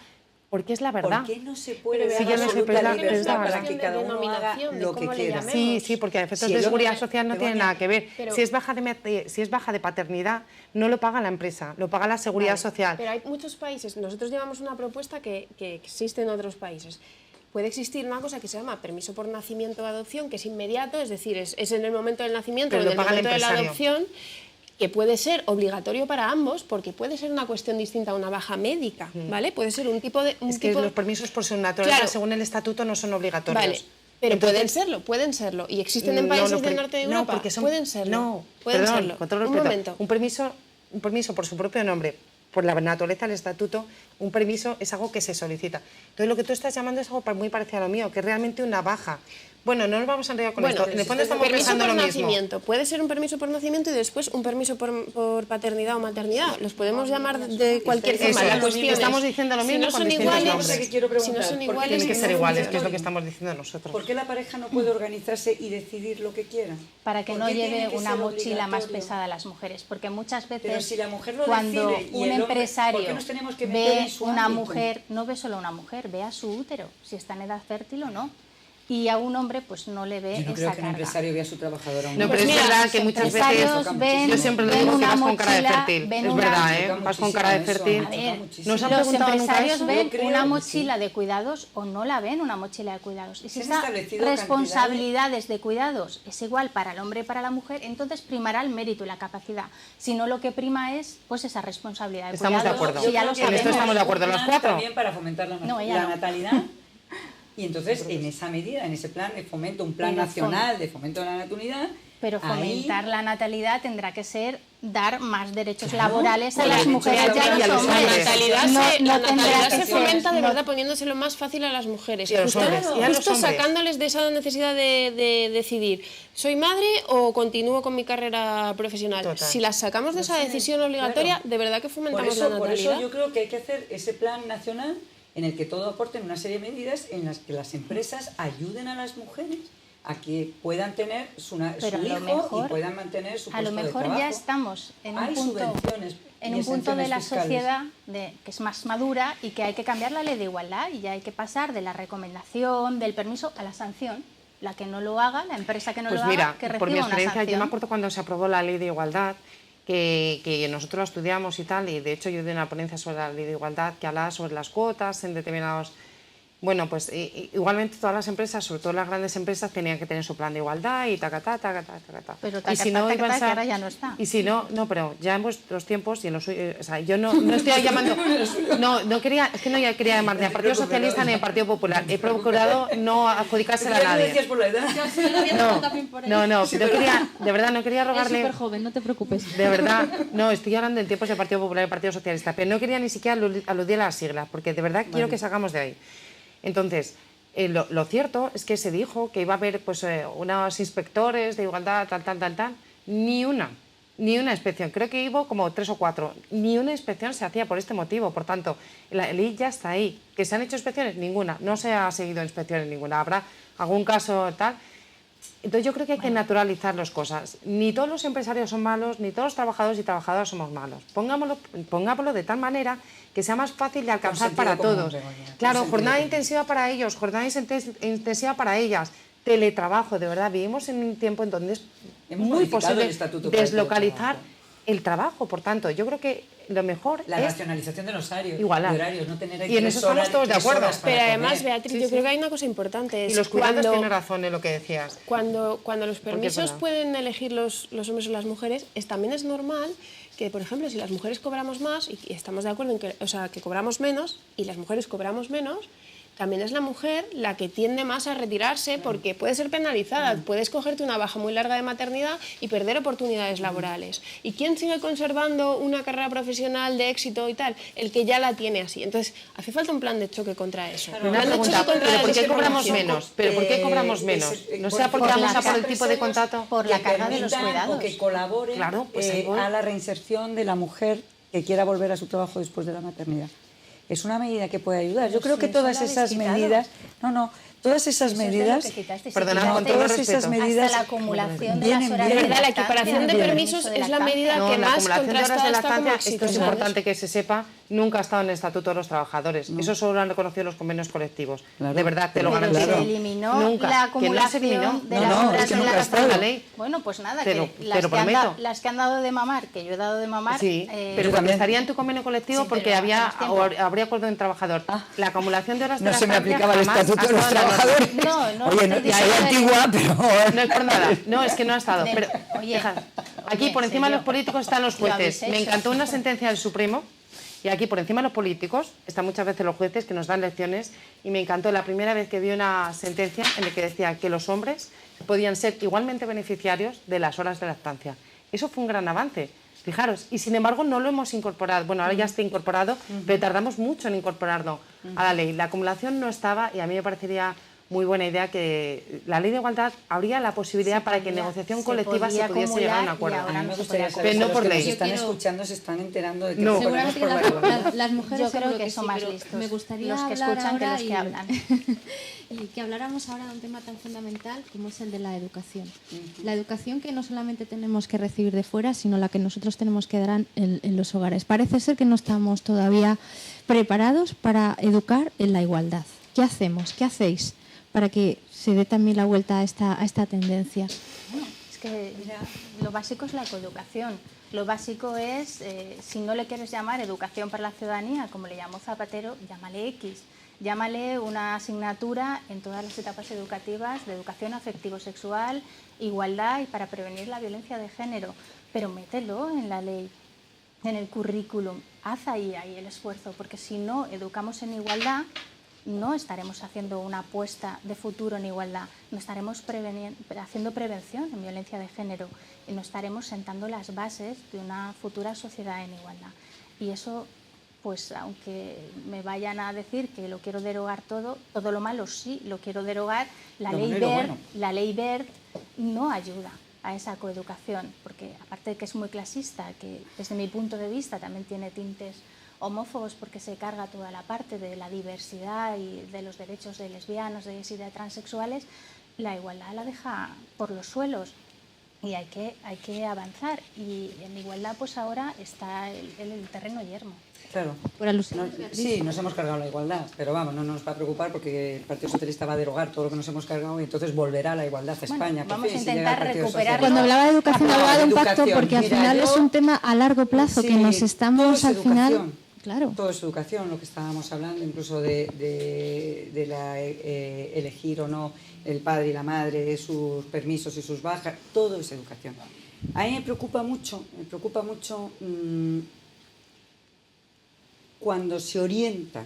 Porque es la verdad. ¿Por qué no se puede ver la libertad para que cada uno haga lo que quiera? Sí, porque a efectos de seguridad social no tiene nada que ver. Si es baja de paternidad, no lo paga la empresa, lo paga la seguridad social. Pero hay muchos países, nosotros llevamos una propuesta que existe en otros países. Puede existir una cosa que se llama permiso por nacimiento o adopción, que es inmediato, es decir, es en el momento del nacimiento o en el momento de la adopción, que puede ser obligatorio para ambos, porque puede ser una cuestión distinta a una baja médica, ¿vale? Puede ser un tipo de... los permisos por su naturaleza, según el estatuto, no son obligatorios. Vale, pero pueden serlo. Y existen en países del norte de Europa, pueden serlo. Pueden serlo. Con todo respeto. Un permiso por su propio nombre, por la naturaleza del estatuto, un permiso es algo que se solicita. Entonces, lo que tú estás llamando es algo muy parecido a lo mío, que es realmente una baja. Bueno, no nos vamos a enrollar con esto. En el fondo estamos pensando lo mismo. Puede ser un permiso por nacimiento y después un permiso por paternidad o maternidad. Los podemos llamar de cualquier forma. La cuestión estamos diciendo lo mismo con distintos nombres. Si no son iguales, tienen que ser iguales, que es lo que estamos diciendo nosotros. ¿Por qué la pareja no puede organizarse y decidir lo que quiera? Para que no lleve una mochila más pesada a las mujeres. Porque muchas veces, si la mujer lo cuando un empresario ve una mujer, no ve solo una mujer, ve a su útero, si está en edad fértil o no. y a un hombre pues no le ve Yo no esa creo que un carga. empresario vea a su trabajadora. No, pero Pues es mira, verdad los que muchas veces, empresarios ven- yo siempre lo ven digo, que una vas con cara de mochila, fértil, ven es una- verdad, Choca vas con cara de muchísimo eso, fértil. choca A ver, muchísimo. Nos han los preguntado nunca empresarios eso. ven Yo creo una que mochila de cuidados o no la ven una mochila de cuidados. Y si Se han esa establecido responsabilidades de cuidados es igual para el hombre y para la mujer, entonces primará el mérito y la capacidad. Si no, lo que prima es pues esa responsabilidad de Estamos de cuidados. acuerdo. Si ya lo En esto sabemos. estamos de acuerdo los cuatro. También para fomentar No, ella la no. natalidad. Y entonces, en esa medida, en ese plan de fomento, un plan Pero nacional de fomento de la natalidad, Pero ahí- fomentar la natalidad tendrá que ser dar más derechos Claro, laborales a con las derechos mujeres y a laborales los a los hombres. hombres. La natalidad No- se, no la tendrá natalidad que se ser- fomenta de no- verdad poniéndoselo más fácil a las mujeres. Y a los Justo- hombres, y a los justo hombres. sacándoles de esa necesidad de decidir, ¿soy madre o continúo con mi carrera profesional? Total. Si las sacamos de esa decisión obligatoria, claro. de verdad que Por fomentamos eso, la por natalidad. eso yo creo que hay que hacer ese plan nacional en el que todo aporten una serie de medidas en las que las empresas ayuden a las mujeres a que puedan tener su Pero a lo hijo mejor- y puedan mantener su A puesto lo de mejor trabajo. ya estamos en un Hay punto, subvenciones en y un punto de la exenciones fiscales. sociedad que es más madura y que hay que cambiar la ley de igualdad y ya hay que pasar de la recomendación, del permiso, a la sanción. La que no lo haga, la empresa que no Pues lo mira, haga, que por mi reciba una experiencia, yo me sanción. acuerdo cuando se aprobó la ley de igualdad, que nosotros la estudiamos y tal, y de hecho yo di una ponencia sobre la ley de igualdad que hablaba sobre las cuotas en determinados... Bueno, pues igualmente todas las empresas, sobre todo las grandes empresas, tenían que tener su plan de igualdad y tacatá, tacatá, tacatá. Pero Y si tacatá, no tacatá, iban a- que ahora ya no está. Y si no, no, pero ya en vuestros tiempos y en los suyos, o sea, yo no estoy llamando, no quería, es que no ya quería llamar ni al Partido Socialista ni al Partido Popular. He procurado no adjudicársela a Ya lo nadie. decías por la edad. No, pero quería, de verdad, no quería Es rogarle. súper joven, no te preocupes. De verdad, no, estoy hablando en tiempos del Partido Popular y del Partido Socialista, pero no quería ni siquiera aludir a las siglas, porque de verdad quiero que salgamos de ahí. Entonces, lo cierto es que se dijo que iba a haber pues, unos inspectores de igualdad, tal, ni una inspección. Creo que hubo como 3 o 4. Ni una inspección se hacía por este motivo. Por tanto, la ley ya está ahí. ¿Que se han hecho inspecciones? Ninguna. No se ha seguido inspecciones ninguna. Habrá algún caso tal. Entonces yo creo que hay que naturalizar las cosas. Ni todos los empresarios son malos, ni todos los trabajadores y trabajadoras somos malos. Pongámoslo de tal manera que sea más fácil de alcanzar Con para sentido común, todos. Begoña, Claro, con jornada sentido común. intensiva para ellos, jornada intensiva para ellas, teletrabajo, de verdad. Vivimos en un tiempo en donde es Hemos muy modificado posible el estatuto para el deslocalizar teletrabajo. el trabajo. Por tanto, yo creo que lo mejor La es racionalización de los horarios, igualdad. de horarios, no tener ahí Y en 3 eso estamos horas- todos de 3 acuerdo. horas para Pero además, comer. Beatriz, Sí, yo sí. creo que hay una cosa importante. Y Es los cuidados cuando- tienen razón en lo que decías. Cuando los es permisos verdad. pueden elegir los hombres o las mujeres, también es normal que, por ejemplo, si las mujeres cobramos más, y estamos de acuerdo en que, o sea, que cobramos menos, y las mujeres cobramos menos, también es la mujer la que tiende más a retirarse porque puede ser penalizada, puedes cogerte una baja muy larga de maternidad y perder oportunidades laborales. ¿Y quién sigue conservando una carrera profesional de éxito y tal? El que ya la tiene así. Entonces, hace falta un plan de choque contra eso. Una Plan de pregunta, choque contra ¿pero la por qué cobramos discriminación. menos? ¿Pero por qué cobramos menos? ¿No sea porque vamos a por el tipo de contrato? Por la que carga de los permitan cuidados. O que colaboren Claro, pues ahí voy. a la reinserción de la mujer que quiera volver a su trabajo después de la maternidad. Es una medida que puede ayudar. Yo Pero creo si que eso todas lo habéis esas quitado. medidas... todas esas Eso es de lo medidas... que quitasteis. Perdonad, Quitasteis con todo todas respeto. esas medidas... hasta la acumulación de vienen las horas bien. de ¿Verdad? La lactancia, equiparación de Bien. permisos es la medida No, que la más acumulación de horas contrastada de está como lactancia, esto es exitosa. importante que se sepa, nunca ha estado en el Estatuto de los Trabajadores. Eso solo lo han reconocido los convenios colectivos. Claro, De verdad, te lo pero garantizo. se eliminó Nunca. la Que no se eliminó. acumulación de No, las no, horas es que de nunca ha lactancia. estado. La ley. Bueno, pues nada, Te que lo prometo. las que han dado de mamar, que yo he dado de mamar... Sí, pero Yo porque también. estaría en tu convenio colectivo Sí, porque pero había hace tiempo. habría acuerdo en trabajador. La acumulación de horas de No se me lactancia aplicaba el jamás Estatuto ha de los estado en la norma. Trabajadores. No, Oye, estoy ya es diciendo antigua, pero... No es por nada, no, es que no ha estado. De- Pero, oye, deja, aquí oye, por encima de serio, los políticos están los lo habéis jueces. Me hecho. encantó una sentencia del Supremo y aquí por encima de los políticos están muchas veces los jueces que nos dan lecciones y me encantó la primera vez que vi una sentencia en la que decía que los hombres podían ser igualmente beneficiarios de las horas de lactancia. Eso fue un gran avance. Fijaros, y sin embargo no lo hemos incorporado. Bueno, ahora ya está incorporado, pero tardamos mucho en incorporarlo a la ley. La acumulación no estaba y a mí me parecería muy buena idea que la ley de igualdad habría la posibilidad para que en negociación colectiva se pudiese llegar a un acuerdo. acumular y A ahora mí me no se gustaría puede saber Pero si no los por que ley. nos están Yo quiero- escuchando se están enterando de que No. proponemos Seguramente por la que igualdad. las mujeres Yo creo seguro que son sí, más pero listos me gustaría los que hablar escuchan que ahora los que hablan. y que habláramos ahora de un tema tan fundamental como es el de la educación. La educación que no solamente tenemos que recibir de fuera, sino la que nosotros tenemos que dar en los hogares. Parece ser que no estamos todavía preparados para educar en la igualdad. ¿Qué hacemos? ¿Qué hacéis para que se dé también la vuelta a esta tendencia? Bueno, es que lo básico es la coeducación. Lo básico es, si no le quieres llamar educación para la ciudadanía, como le llamó Zapatero, llámale X. Llámale una asignatura en todas las etapas educativas de educación afectivo-sexual, igualdad y para prevenir la violencia de género. Pero mételo en la ley, en el currículum. Haz ahí el esfuerzo, porque si no educamos en igualdad, no estaremos haciendo una apuesta de futuro en igualdad, no estaremos haciendo prevención en violencia de género y no estaremos sentando las bases de una futura sociedad en igualdad. Y eso, pues aunque me vayan a decir que lo quiero derogar todo lo malo sí lo quiero derogar, la ley Wert no ayuda a esa coeducación, porque aparte de que es muy clasista, que desde mi punto de vista también tiene tintes homófobos porque se carga toda la parte de la diversidad y de los derechos de lesbianos, de gays y de transexuales, la igualdad la deja por los suelos y hay que avanzar. Y en igualdad pues ahora está el terreno yermo. Claro. Sí, nos hemos cargado la igualdad, pero vamos, no nos va a preocupar porque el Partido Socialista va a derogar todo lo que nos hemos cargado y entonces volverá la igualdad a España. Vamos a intentar recuperar. Cuando hablaba de educación hablaba de un pacto porque al final es un tema a largo plazo que nos estamos al final... Claro. Todo es educación, lo que estábamos hablando, incluso de elegir o no el padre y la madre, sus permisos y sus bajas, todo es educación. A mí me preocupa mucho cuando se orienta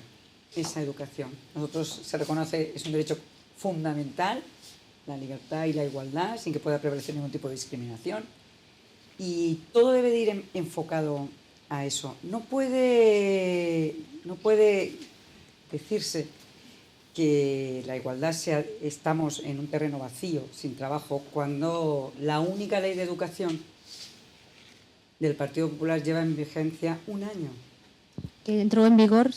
esa educación. Nosotros se reconoce, es un derecho fundamental, la libertad y la igualdad, sin que pueda prevalecer ningún tipo de discriminación. Y todo debe de ir enfocado a eso. No puede decirse que la igualdad estamos en un terreno vacío, sin trabajo, cuando la única ley de educación del Partido Popular lleva en vigencia un año. Que entró en vigor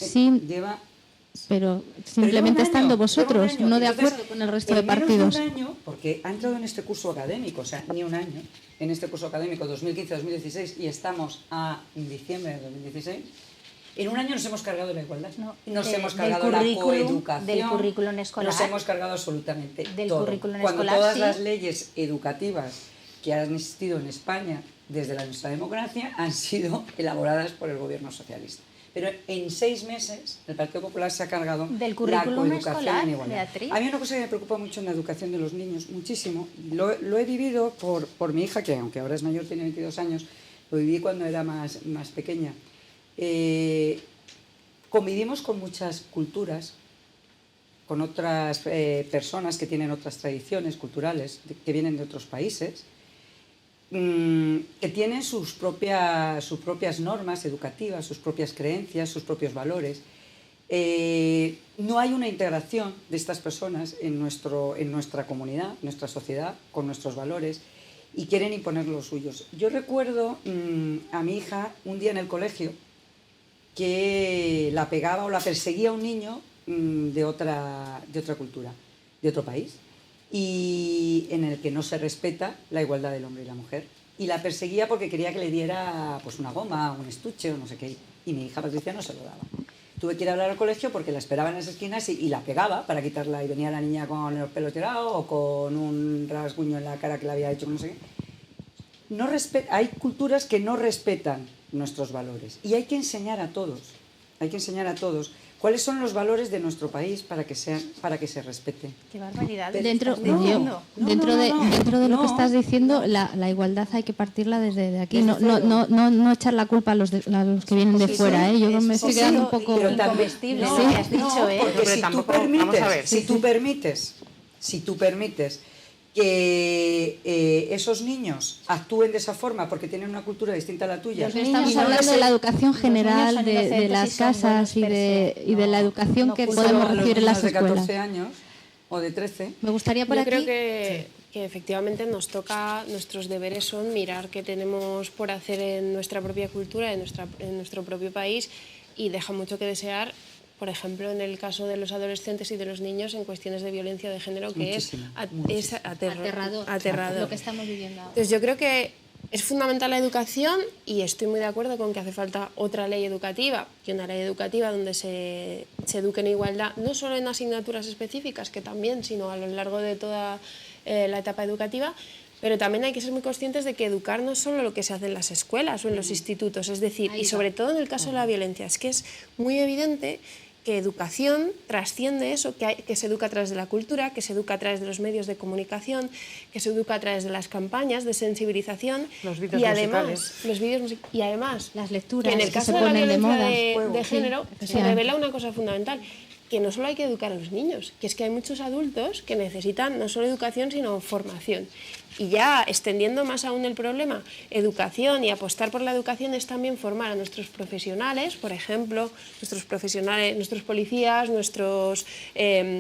pero simplemente estando vosotros, no de acuerdo con el resto de partidos. Un año, porque ha entrado en este curso académico, o sea, ni un año, en este curso académico 2015-2016 y estamos en diciembre de 2016, en un año nos hemos cargado la igualdad, nos hemos cargado la coeducación, del currículum escolar, nos hemos cargado absolutamente del todo. Currículum Cuando escolar, todas sí. las leyes educativas que han existido en España desde nuestra democracia han sido elaboradas por el gobierno socialista. Pero en 6 meses el Partido Popular se ha cargado del la currículum coeducación escolar, en igualdad. Beatriz. A mí una cosa que me preocupa mucho en la educación de los niños, muchísimo, lo he vivido por mi hija, que aunque ahora es mayor, tiene 22 años, lo viví cuando era más pequeña. Convivimos con muchas culturas, con otras personas que tienen otras tradiciones culturales, que vienen de otros países, que tienen sus propias normas educativas, sus propias creencias, sus propios valores. No hay una integración de estas personas en nuestra comunidad, en nuestra sociedad, con nuestros valores, y quieren imponer los suyos. Yo recuerdo a mi hija un día en el colegio que la pegaba o la perseguía un niño de otra cultura, de otro país, y en el que no se respeta la igualdad del hombre y la mujer. Y la perseguía porque quería que le diera pues, una goma, un estuche o no sé qué. Y mi hija Patricia no se lo daba. Tuve que ir a hablar al colegio porque la esperaba en las esquinas y la pegaba para quitarla. Y venía la niña con los pelos tirados o con un rasguño en la cara que le había hecho no sé qué. Hay culturas que no respetan nuestros valores. Y hay que enseñar a todos. Hay que enseñar a todos cuáles son los valores de nuestro país para que se respeten. Qué barbaridad. Dentro de lo que estás diciendo, la igualdad hay que partirla desde aquí, no echar la culpa a los que vienen de fuera. Yo me estoy quedando un poco incomestible lo que has dicho. Porque si tú permites que esos niños actúen de esa forma porque tienen una cultura distinta a la tuya. Estamos hablando de la educación general, de las casas y de la educación que podemos recibir en las escuelas. De 14 años o de 13. Me gustaría por Yo aquí... creo que efectivamente nuestros deberes son mirar qué tenemos por hacer en nuestra propia cultura, en nuestro propio país, y deja mucho que desear. Por ejemplo, en el caso de los adolescentes y de los niños en cuestiones de violencia de género, que es aterrador lo que estamos viviendo ahora. Entonces yo creo que es fundamental la educación y estoy muy de acuerdo con que hace falta otra ley educativa y una ley educativa donde se eduque en igualdad, no solo en asignaturas específicas, que también, sino a lo largo de toda la etapa educativa, pero también hay que ser muy conscientes de que educar no es solo lo que se hace en las escuelas o en los institutos, es decir, y sobre todo en el caso de la violencia, es que es muy evidente que educación trasciende eso, que se educa a través de la cultura, que se educa a través de los medios de comunicación, que se educa a través de las campañas de sensibilización Los vídeos y además musicales. los vídeos y además Las lecturas que en el que caso se de la ponen de violencia moda. de género se efectivamente. revela una cosa fundamental, que no solo hay que educar a los niños, que es que hay muchos adultos que necesitan no solo educación sino formación. Y ya extendiendo más aún el problema, educación y apostar por la educación es también formar a nuestros profesionales, por ejemplo, nuestros profesionales, nuestros policías, nuestros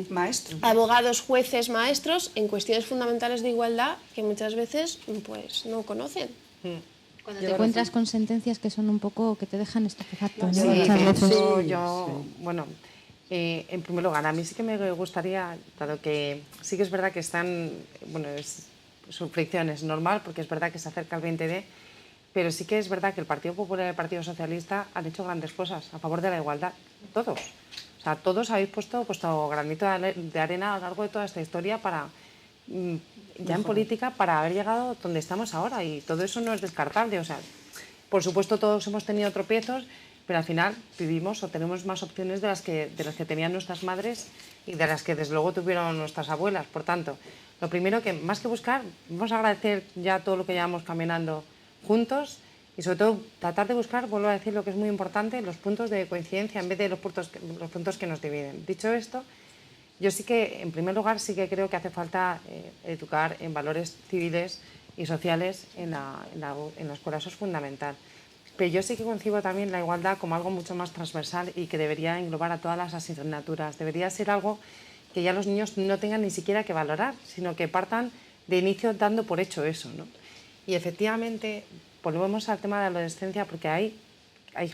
Maestros. abogados, jueces, maestros, en cuestiones fundamentales de igualdad que muchas veces pues no conocen. Cuando te encuentras con sentencias que son un poco, que te dejan estupefacto, ¿no? Sí, Muchas veces. bueno, en primer lugar, a mí sí que me gustaría, dado que sí que es verdad que están, bueno, su fricción es normal, porque es verdad que se acerca el 20D, pero sí que es verdad que el Partido Popular y el Partido Socialista han hecho grandes cosas a favor de la igualdad, todos. O sea, todos habéis puesto granito de arena a lo largo de toda esta historia para, ya en política, para haber llegado donde estamos ahora, y todo eso no es descartable. O sea, por supuesto todos hemos tenido tropiezos, pero al final vivimos o tenemos más opciones de las que tenían nuestras madres y de las que desde luego tuvieron nuestras abuelas. Por tanto, lo primero que, más que buscar, vamos a agradecer ya todo lo que llevamos caminando juntos y sobre todo tratar de buscar, vuelvo a decir lo que es muy importante, los puntos de coincidencia en vez de los puntos que nos dividen. Dicho esto, yo sí que, en primer lugar, sí que creo que hace falta educar en valores civiles y sociales en la escuela, eso es fundamental. Pero yo sí que concibo también la igualdad como algo mucho más transversal y que debería englobar a todas las asignaturas. Debería ser algo que ya los niños no tengan ni siquiera que valorar, sino que partan de inicio dando por hecho eso, ¿no? Y efectivamente, volvemos al tema de la adolescencia, porque hay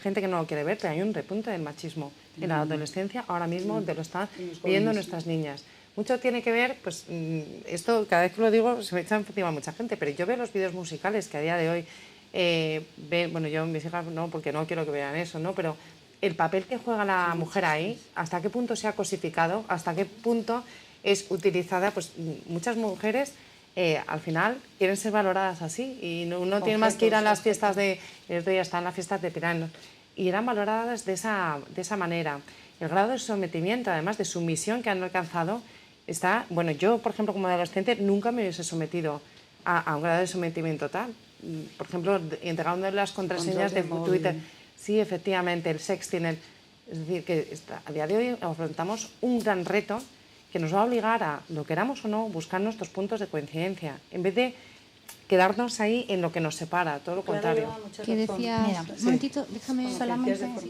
gente que no lo quiere ver, pero hay un repunte del machismo en la adolescencia ahora mismo, de lo están viviendo nuestras niñas. Mucho tiene que ver, pues esto cada vez que lo digo se me echa encima mucha gente, pero yo veo los vídeos musicales que a día de hoy bueno, yo mis hijas no, porque no quiero que vean eso, ¿no? Pero el papel que juega la mujer ahí, hasta qué punto se ha cosificado, hasta qué punto es utilizada, pues muchas mujeres al final quieren ser valoradas así y no tienen más que ir a las fiestas el otro día están las fiestas de Pirán y eran valoradas de esa manera. El grado de sometimiento, además de sumisión que han alcanzado, está, bueno, yo por ejemplo como adolescente nunca me hubiese sometido a un grado de sometimiento tal. Por ejemplo, entregando las contraseñas de Twitter. Sí, efectivamente, el sexting. Es decir, que a día de hoy afrontamos un gran reto que nos va a obligar a, lo queramos o no, buscar nuestros puntos de coincidencia, en vez de quedarnos ahí en lo que nos separa, todo lo contrario. Que decías, Mira, un momentito, déjame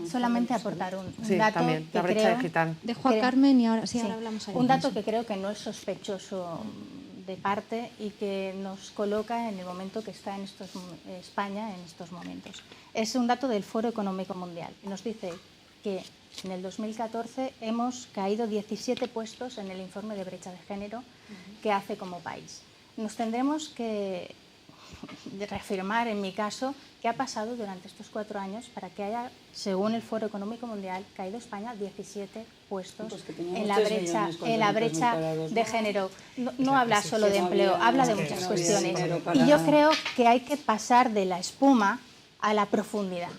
solamente aportar un Sí, dato también, que la brecha creo, digital. dejo a Carmen y ahora sí, ahora hablamos ahí. un dato que creo que no es sospechoso de parte y que nos coloca en el momento que está en España en estos momentos. Es un dato del Foro Económico Mundial. Nos dice que en el 2014 hemos caído 17 puestos en el informe de brecha de género que hace como país. Nos tendremos que reafirmar, en mi caso, qué ha pasado durante estos 4 años para que haya, según el Foro Económico Mundial, caído España 17 puestos pues que en la brecha de género. No habla solo de empleo, habla de muchas cuestiones. Y yo creo que hay que pasar de la espuma a la profundidad.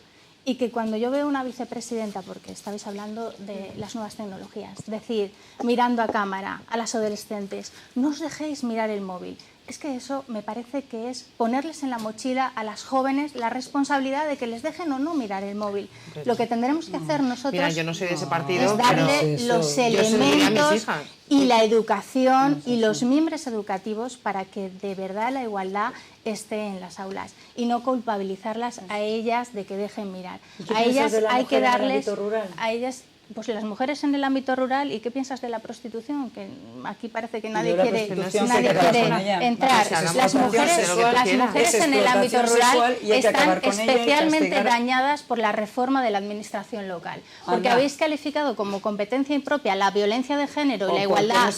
Y que cuando yo veo una vicepresidenta, porque estabais hablando de las nuevas tecnologías, decir, mirando a cámara a las adolescentes, no os dejéis mirar el móvil. Es que eso me parece que es ponerles en la mochila a las jóvenes la responsabilidad de que les dejen o no mirar el móvil. Lo que tendremos que hacer nosotros Mira, yo no soy de ese partido, es darle pero los yo se lo diría a mis elementos hijas. y la educación y los mimbres educativos para que de verdad la igualdad esté en las aulas y no culpabilizarlas a ellas de que dejen mirar. ¿Y qué A piensas ellas de la hay que mujer en el darles, ámbito rural? a ellas Pues las mujeres en el ámbito rural, ¿y qué piensas de la prostitución? Que aquí parece que nadie Yo la quiere, prostitución nadie sé que acabar quiere con ella. entrar. Vamos, Las mujeres en el ámbito rural están especialmente dañadas por la reforma de la administración local. Porque habéis calificado como competencia impropia la violencia de género y la igualdad,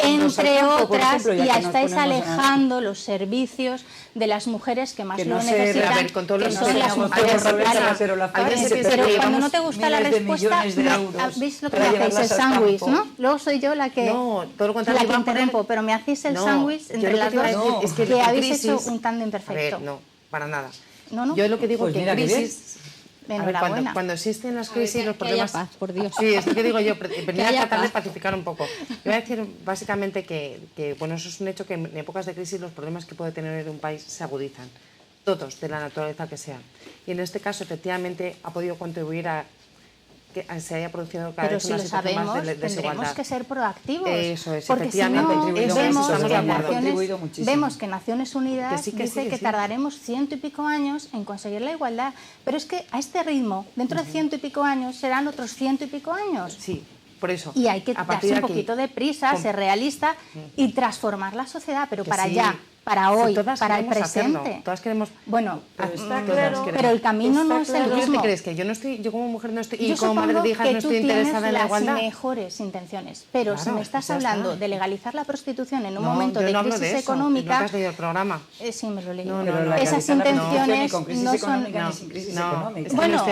entre otras, y ya estáis alejando los servicios de las mujeres que más lo necesitan, que son las mujeres rurales. Pero cuando no te gusta la respuesta, ¿veis lo que me hacéis? El sándwich, ¿no? Luego soy yo la que interrumpo, pero me hacéis el sándwich entre las dos, que habéis hecho un tándem perfecto. A ver, no, para nada. ¿No? Yo lo que digo es que crisis... A ver, cuando existen las crisis, los problemas... Que haya paz, por Dios. Sí, es lo que digo yo, venía a tratar de pacificar un poco. Yo voy a decir básicamente que, bueno, eso es un hecho, que en épocas de crisis los problemas que puede tener un país se agudizan, todos, de la naturaleza que sean. Y en este caso, efectivamente, ha podido contribuir a que se haya producido cada vez una situación más de desigualdad. Tendremos que ser proactivos. Eso es, porque efectivamente. Vemos que Naciones Unidas dice que tardaremos 100 y pico años en conseguir la igualdad. Pero es que a este ritmo, dentro de 100 y pico años, serán otros 100 y pico años. Sí, por eso. Y hay que darse un poquito de prisa, ser realista y transformar la sociedad, pero para allá. Para hoy, para el presente. Hacerlo. Todas queremos... Bueno, pero el camino no es el mismo. ¿Qué crees? Que yo como mujer no estoy, y yo como madre de hijas no estoy interesada en la igualdad. Las mejores intenciones, pero si me estás hablando de legalizar la prostitución en un momento de crisis económica... ¿No te has leído el programa? Sí, me lo leí. Esas intenciones no son... Bueno,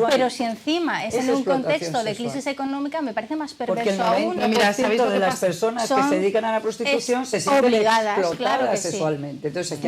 pero si encima es en un contexto de crisis económica, me parece más perverso aún. Porque el 90% de las personas que se dedican a la prostitución se sienten obligadas, claro que sexualmente. Entonces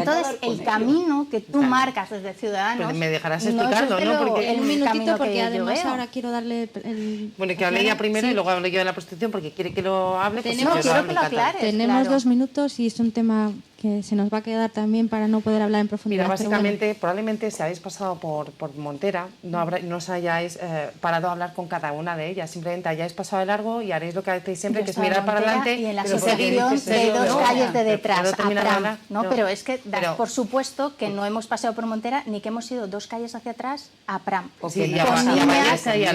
el camino que tú marcas desde Ciudadanos... Pues me dejarás explicarlo, ¿no? Porque un minutito, porque además ahora quiero darle el... Bueno, que hable ella primero y luego hable yo de la prostitución, porque quiere que lo hable. Pues quiero que lo aclares. Tenemos 2 minutos y es un tema que se nos va a quedar también para no poder hablar en profundidad. Mira, básicamente, probablemente si habéis pasado por Montera, no os hayáis parado a hablar con cada una de ellas, simplemente hayáis pasado de largo y haréis lo que hacéis siempre, que es mirar para adelante. Y en la asociación de 2 calles de detrás, a Pram. Pero es que das por supuesto que no hemos paseado por Montera ni que hemos ido 2 calles hacia atrás a Pram. Con niñas de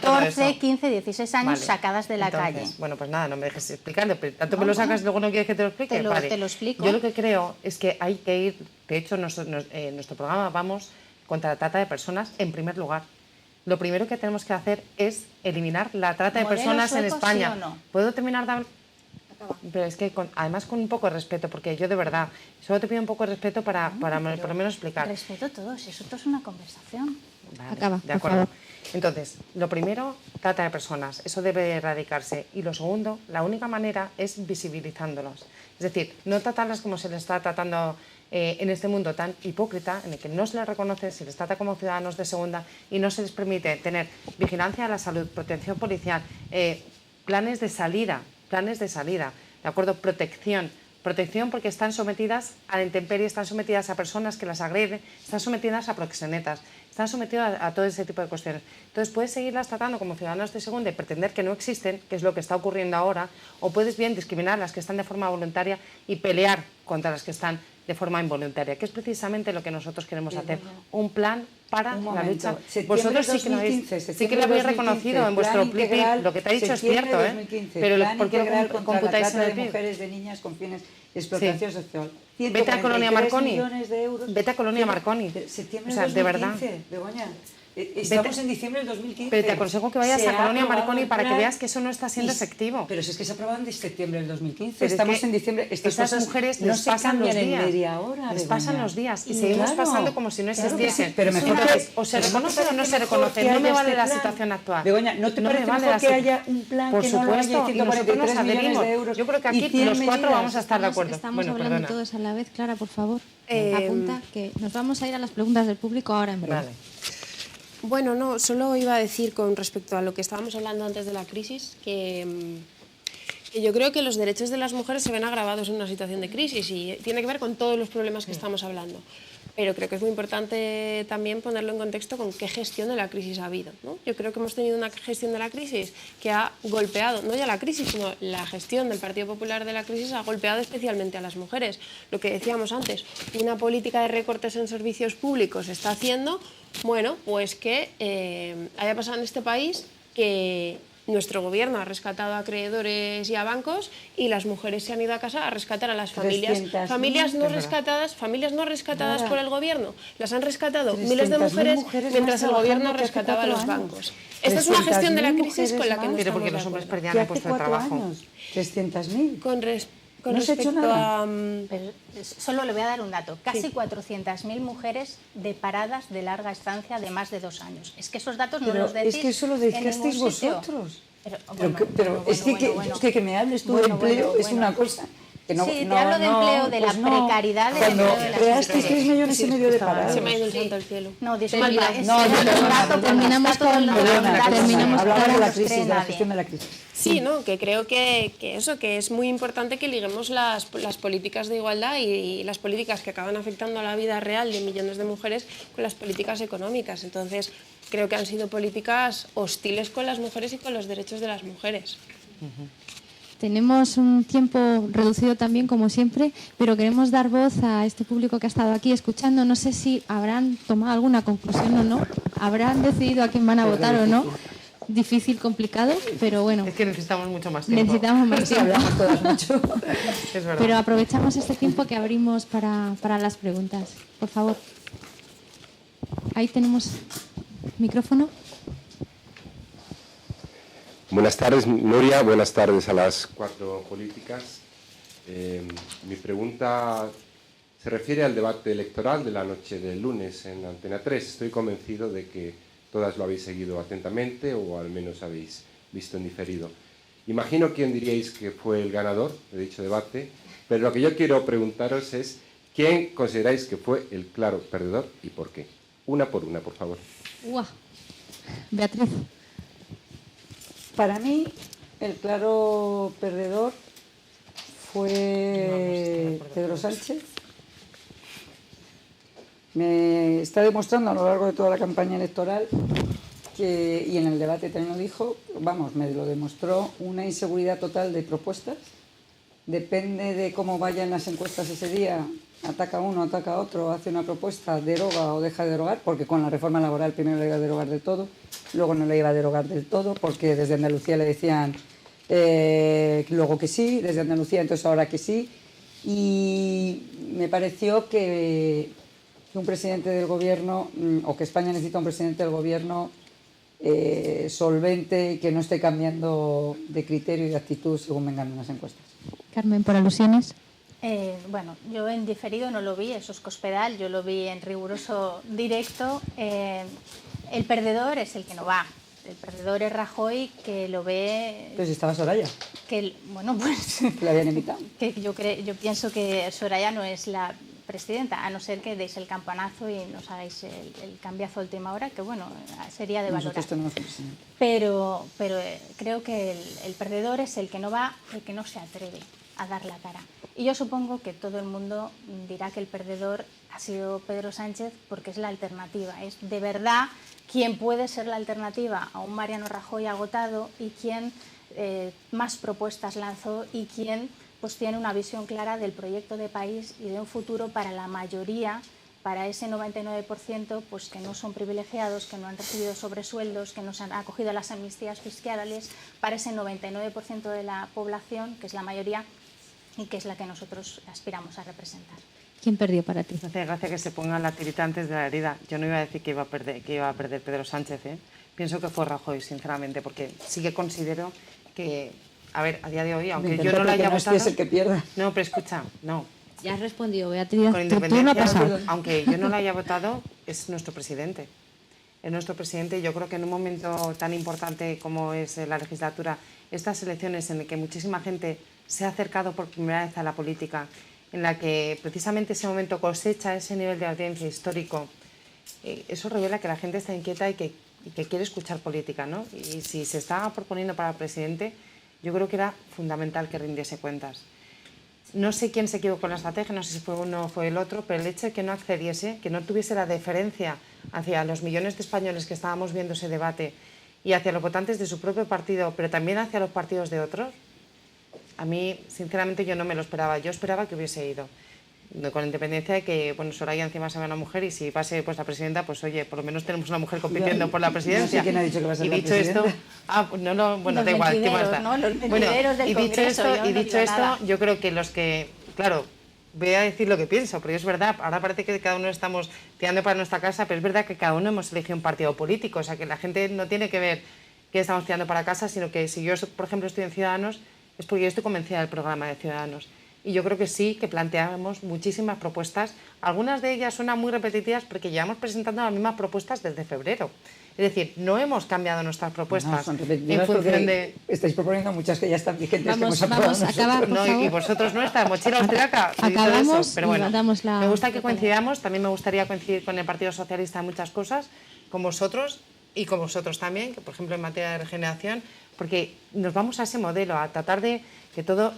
14, 15, 16 años sacadas de la calle. Bueno, pues nada, no me dejes explicarlo, pero tanto me lo sacas y luego no quieres que te lo explique. Te lo explico. Yo lo que creo es que hay que ir, de hecho, en nuestro programa vamos contra la trata de personas en primer lugar. Lo primero que tenemos que hacer es eliminar la trata de personas en España. ¿Sí o no? ¿Puedo terminar de hablar? Pero es que además con un poco de respeto, porque yo de verdad solo te pido un poco de respeto para por lo menos explicar. Respeto a todos, eso es una conversación. Vale, acaba, de acuerdo. Entonces, lo primero, trata de personas, eso debe erradicarse. Y lo segundo, la única manera es visibilizándolos. Es decir, no tratarlas como se les está tratando en este mundo tan hipócrita, en el que no se les reconoce, se les trata como ciudadanos de segunda y no se les permite tener vigilancia a la salud, protección policial, planes de salida, ¿de acuerdo? Protección porque están sometidas a la intemperie, están sometidas a personas que las agreden, están sometidas a proxenetas, están sometidas a todo ese tipo de cuestiones. Entonces puedes seguirlas tratando como ciudadanos de segunda y pretender que no existen, que es lo que está ocurriendo ahora, o puedes bien discriminar las que están de forma voluntaria y pelear contra las que están de forma involuntaria, que es precisamente lo que nosotros queremos hacer, un plan para la lucha. Vosotros sí que lo habéis reconocido en vuestro PLIP, lo que te ha dicho es cierto, pero ¿por qué lo computáis en el PLIP? Mujeres, de niñas con fines de explotación sexual. Vete a Colonia Marconi. Vete a Colonia Marconi. Septiembre o sea, de 2015, de verdad. Begoña. Estamos en diciembre del 2015. Pero te aconsejo que vayas a Colonia Marconi para que veas que eso no está siendo efectivo. Pero si es que se aprobó en septiembre del 2015. Pero estamos es que en diciembre. Estas mujeres no les pasan los días. en media hora, les pasan los días y seguimos pasando como si no existiesen. Pero mejor o se reconoce o no se reconoce. No me vale la situación actual. Begoña, ¿no te parece mejor que haya un plan que no lo haya 143 millones de euros? Yo creo que aquí los 4 vamos a estar de acuerdo. Estamos hablando todos a la vez. Clara, por favor, apunta que nos vamos a ir a las preguntas del público ahora en breve. Vale. Bueno, no, solo iba a decir con respecto a lo que estábamos hablando antes de la crisis, que yo creo que los derechos de las mujeres se ven agravados en una situación de crisis y tiene que ver con todos los problemas que estamos hablando. pero creo que es muy importante también ponerlo en contexto con qué gestión de la crisis ha habido, ¿no? Yo creo que hemos tenido una gestión de la crisis que ha golpeado, no ya la crisis, sino la gestión del Partido Popular de la crisis ha golpeado especialmente a las mujeres. Lo que decíamos antes, una política de recortes en servicios públicos está haciendo, bueno, pues que haya pasado en este país que nuestro gobierno ha rescatado a acreedores y a bancos y las mujeres se han ido a casa a rescatar a las familias. Familias no rescatadas por el gobierno. Las han rescatado miles de mujeres mientras el gobierno rescataba a los bancos. Esta es una gestión de la crisis con la que no Pero porque los hombres perdían el puesto de trabajo. 300.000. Con No se ha hecho respecto nada. a... Pero solo le voy a dar un dato. Casi 400.000 mujeres de paradas de larga estancia de más de 2 años. Es que esos datos no Pero los decís es que eso lo en dedicasteis ningún sitio. vosotros. Pero Es que me hables tú de empleo es una cosa. Que no, sí, no, te hablo de empleo, de pues la no. precariedad del Cuando empleo de las creasteis mujeres. 3,5 millones de parados. Se me ha ido el santo al cielo. No, disculpa, es No, un perdona, dato, terminamos está todo con- el Perdona, dato, terminamos hablaba de la los crisis, cree de la nadie. gestión de la crisis. Sí, ¿no? Que creo que es muy importante que liguemos las políticas de igualdad y las políticas que acaban afectando a la vida real de millones de mujeres con las políticas económicas. Entonces, creo que han sido políticas hostiles con las mujeres y con los derechos de las mujeres. Tenemos un tiempo reducido también, como siempre, pero queremos dar voz a este público que ha estado aquí escuchando. No sé si habrán tomado alguna conclusión o no, habrán decidido a quién van a votar o no. Difícil, complicado, pero bueno, Es que necesitamos mucho más tiempo. necesitamos más Sí, tiempo. hablamos todas mucho. Es verdad. Pero aprovechamos este tiempo que abrimos para las preguntas. Por favor. Ahí tenemos micrófono. Buenas tardes, Nuria. Buenas tardes a las 4 políticas. Mi pregunta se refiere al debate electoral de la noche del lunes en Antena 3. Estoy convencido de que todas lo habéis seguido atentamente o al menos habéis visto en diferido. Imagino quién diríais que fue el ganador de dicho debate, pero lo que yo quiero preguntaros es quién consideráis que fue el claro perdedor y por qué. Una por una, por favor. ¡Guau! Beatriz. Para mí, el claro perdedor fue Pedro Sánchez. Me está demostrando a lo largo de toda la campaña electoral que, y en el debate también lo dijo, vamos, me lo demostró, una inseguridad total de propuestas. Depende de cómo vayan las encuestas ese día, ataca uno, ataca otro, hace una propuesta, deroga o deja de derogar, porque con la reforma laboral primero la iba a derogar del todo, luego no la iba a derogar del todo, porque desde Andalucía le decían luego que sí, desde Andalucía entonces ahora que sí, y me pareció que un presidente del gobierno, o que España necesita un presidente del gobierno solvente y que no esté cambiando de criterio y de actitud según vengan las encuestas. Carmen, por alusiones. Bueno, yo en diferido no lo vi, eso es Cospedal, yo lo vi en riguroso directo. El perdedor es el que no va. El perdedor es Rajoy, que lo ve... Pero si estaba Soraya, Bueno, pues... que la habían invitado. que yo pienso que Soraya no es la presidenta, a no ser que deis el campanazo y nos hagáis el cambiazo a última hora, que bueno, sería de valorar. Nosotros tenemos un presidente. Pero creo que el perdedor es el que no va, el que no se atreve a dar la cara. Y yo supongo que todo el mundo dirá que el perdedor ha sido Pedro Sánchez porque es la alternativa. Es de verdad quien puede ser la alternativa a un Mariano Rajoy agotado y quien más propuestas lanzó y quien pues tiene una visión clara del proyecto de país y de un futuro para la mayoría, para ese 99% pues que no son privilegiados, que no han recibido sobresueldos, que no se han acogido a las amnistías fiscales, para ese 99% de la población, que es la mayoría y que es la que nosotros aspiramos a representar. ¿Quién perdió para ti? Me hace gracia que se ponga la tirita antes de la herida. Yo no iba a decir que iba a perder Pedro Sánchez, ¿eh? Pienso que fue Rajoy, sinceramente, porque sí que considero que, a ver, a día de hoy, aunque yo no la haya votado... es el que pierda. No, pero escucha, no. Ya has respondido, Beatriz. Con Tu turno ha pasado. independencia, aunque yo no la haya votado, es nuestro presidente. Es nuestro presidente. Yo creo que en un momento tan importante como es la legislatura, estas elecciones en las que muchísima gente se ha acercado por primera vez a la política, en la que precisamente ese momento cosecha ese nivel de audiencia histórico, eso revela que la gente está inquieta y que quiere escuchar política, ¿no? Y si se está proponiendo para presidente, yo creo que era fundamental que rindiese cuentas. no sé quién se equivocó en la estrategia, no sé si fue uno o fue el otro, pero el hecho de que no accediese, que no tuviese la deferencia hacia los millones de españoles que estábamos viendo ese debate y hacia los votantes de su propio partido, pero también hacia los partidos de otros, a mí, sinceramente, yo no me lo esperaba. Yo esperaba que hubiese ido. Con la independencia de que, bueno, Soraya encima sea una mujer y si va a ser pues, la presidenta, pues oye, por lo menos tenemos una mujer compitiendo por la presidencia. No sé quién ha dicho que va a ser y la dicho presidenta. esto, bueno, Los da igual, ¿qué más da? mentideros, ¿no? Los Bueno, mentideros del y dicho Congreso, esto, yo no digo nada. yo creo que los que, claro, voy a decir lo que pienso, porque es verdad, ahora parece que cada uno estamos tirando para nuestra casa, pero es verdad que cada uno hemos elegido un partido político, o sea que la gente no tiene que ver que estamos tirando para casa, sino que si yo, por ejemplo, estoy en Ciudadanos, es porque yo estoy convencida del programa de Ciudadanos. Y yo creo que sí, que planteamos muchísimas propuestas. Algunas de ellas suenan muy repetitivas porque llevamos presentando las mismas propuestas desde febrero. Es decir, no hemos cambiado nuestras propuestas No, son en repetitivas función porque de... estáis proponiendo muchas que ya están vigentes, que Vamos, hemos aprobado vamos, nosotros. acaba, por No, favor. y vosotros no, esta mochila austriaca. y todo Acabamos eso. Pero y bueno, damos la- me gusta que la coincidamos. También me gustaría coincidir con el Partido Socialista en muchas cosas, con vosotros y con vosotros también, que por ejemplo en materia de regeneración, porque nos vamos a ese modelo, a tratar de que todo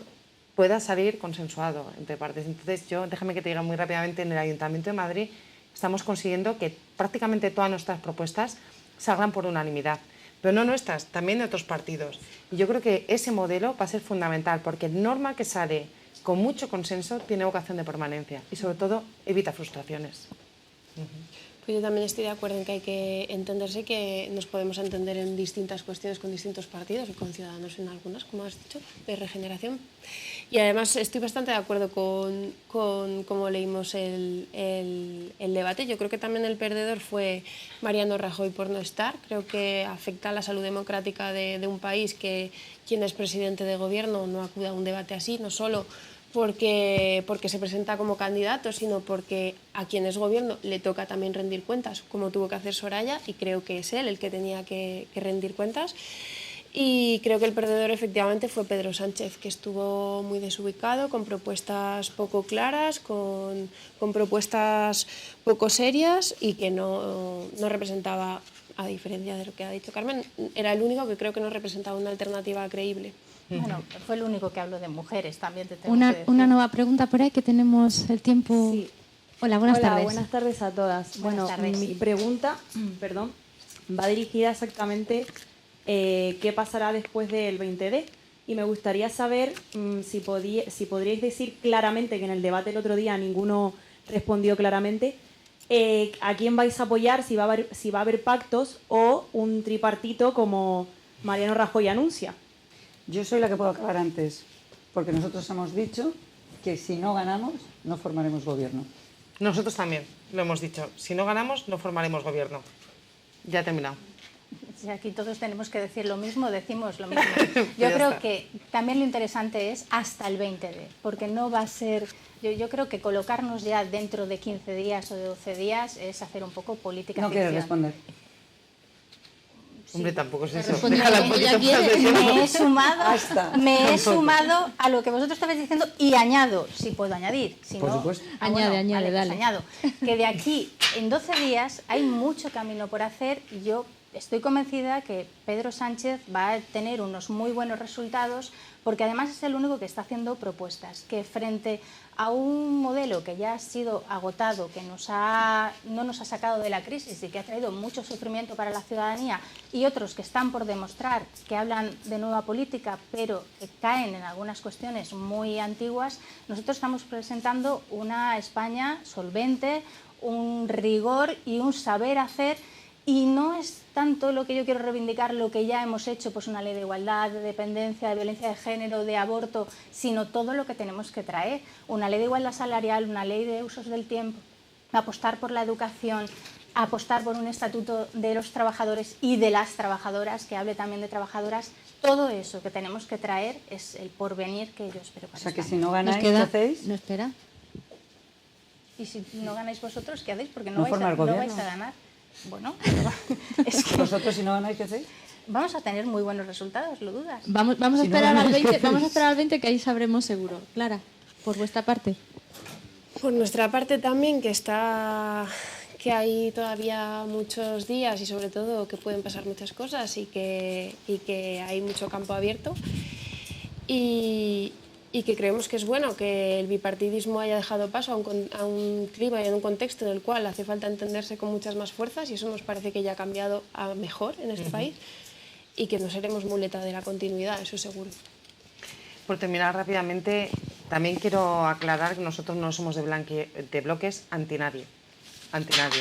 pueda salir consensuado entre partes. Entonces, déjame que te diga muy rápidamente, en el Ayuntamiento de Madrid estamos consiguiendo que prácticamente todas nuestras propuestas salgan por unanimidad. Pero no nuestras, también de otros partidos. Y yo creo que ese modelo va a ser fundamental, porque norma que sale con mucho consenso tiene vocación de permanencia y, sobre todo, evita frustraciones. Pues yo también estoy de acuerdo en que hay que entenderse que nos podemos entender en distintas cuestiones con distintos partidos y con Ciudadanos en algunas, como has dicho, de regeneración. Y además estoy bastante de acuerdo con cómo leímos el debate. Yo creo que también el perdedor fue Mariano Rajoy por no estar. Creo que afecta a la salud democrática de un país que quien es presidente de gobierno no acuda a un debate así, no solo porque se presenta como candidato, sino porque a quien es gobierno le toca también rendir cuentas, como tuvo que hacer Soraya, y creo que es él el que tenía que rendir cuentas. Y creo que el perdedor efectivamente fue Pedro Sánchez, que estuvo muy desubicado, con propuestas poco claras, con propuestas poco serias y que no representaba, a diferencia de lo que ha dicho Carmen, era el único que creo que no representaba una alternativa creíble. Bueno, fue el único que habló de mujeres, también te tengo que Una decir. nueva pregunta por ahí, que tenemos el tiempo... Sí. Hola, buenas tardes. Buenas tardes a todas. Buenas tardes. Mi pregunta, va dirigida exactamente qué pasará después del 20D. Y me gustaría saber si podríais decir claramente, que en el debate el otro día ninguno respondió claramente, a quién vais a apoyar, si va a haber pactos o un tripartito como Mariano Rajoy anuncia. Yo soy la que puedo acabar antes, porque nosotros hemos dicho que si no ganamos, no formaremos gobierno. Nosotros también lo hemos dicho. Si no ganamos, no formaremos gobierno. Ya he terminado. Si aquí todos tenemos que decir lo mismo, decimos lo mismo. Yo Ya creo está. que también lo interesante es hasta el 20D, porque no va a ser... Yo creo que colocarnos ya dentro de 15 días o de 12 días es hacer un poco política No quieres ficción. responder. Hombre, tampoco es eso. respondido Déjala como un ella poquito más de quiere. tiempo. Me he sumado a lo que vosotros estabais diciendo y añado, si puedo añadir. Si Por no, supuesto. Añade, vale, dale. pues añado. Que de aquí en 12 días hay mucho camino por hacer y yo estoy convencida que Pedro Sánchez va a tener unos muy buenos resultados, porque además es el único que está haciendo propuestas, que frente a un modelo que ya ha sido agotado, que no nos ha sacado de la crisis y que ha traído mucho sufrimiento para la ciudadanía, y otros que están por demostrar que hablan de nueva política, pero que caen en algunas cuestiones muy antiguas, nosotros estamos presentando una España solvente, un rigor y un saber hacer. Y no es tanto lo que yo quiero reivindicar, lo que ya hemos hecho, pues una ley de igualdad, de dependencia, de violencia de género, de aborto, sino todo lo que tenemos que traer. Una ley de igualdad salarial, una ley de usos del tiempo, apostar por la educación, apostar por un estatuto de los trabajadores y de las trabajadoras, que hable también de trabajadoras. Todo eso que tenemos que traer es el porvenir que yo espero O para sea que España. si no Nos ganáis, ¿qué queda... hacéis? No, espera. Y si no ganáis vosotros, ¿qué hacéis? Porque No no, formar no gobierno. vais a ganar. Bueno, es que ¿Vosotros si no ganáis, qué hacéis? vamos a tener muy buenos resultados, ¿lo dudas? Vamos a Si no esperar al ganáis, 20, ¿qué vamos a hacéis? esperar al 20, que ahí sabremos seguro. Clara, por vuestra parte. Por nuestra parte también, que hay todavía muchos días y sobre todo que pueden pasar muchas cosas y que hay mucho campo abierto. Y y que creemos que es bueno que el bipartidismo haya dejado paso a un clima y a un contexto en el cual hace falta entenderse con muchas más fuerzas, y eso nos parece que ya ha cambiado a mejor en este país, y que no seremos muleta de la continuidad, eso seguro. Por terminar rápidamente, también quiero aclarar que nosotros no somos de bloques anti nadie.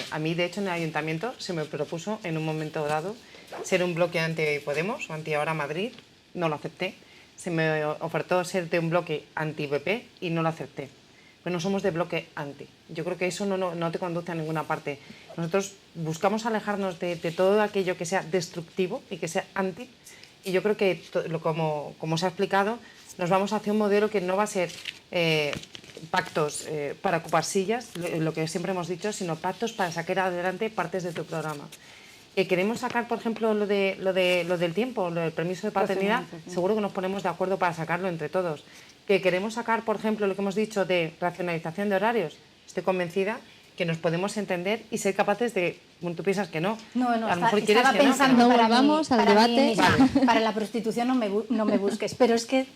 A mí, de hecho, en el ayuntamiento se me propuso en un momento dado ser un bloque anti Podemos o anti Ahora Madrid, no lo acepté. Se me ofertó ser de un bloque anti BP y no lo acepté. Pero no somos de bloque anti. Yo creo que eso no te conduce a ninguna parte. Nosotros buscamos alejarnos de todo aquello que sea destructivo y que sea anti. Y yo creo que, como se ha explicado, nos vamos hacia un modelo que no va a ser pactos para ocupar sillas, lo que siempre hemos dicho, sino pactos para sacar adelante partes de tu programa. Queremos sacar, por ejemplo, lo del tiempo, lo del permiso de paternidad, seguro que nos ponemos de acuerdo para sacarlo entre todos. Que queremos sacar, por ejemplo, lo que hemos dicho de racionalización de horarios, estoy convencida que nos podemos entender y ser capaces de... Bueno, tú piensas que no. No, a lo mejor estaba quieres pensando, que no. Vamos al debate. Para la prostitución no me busques, pero es que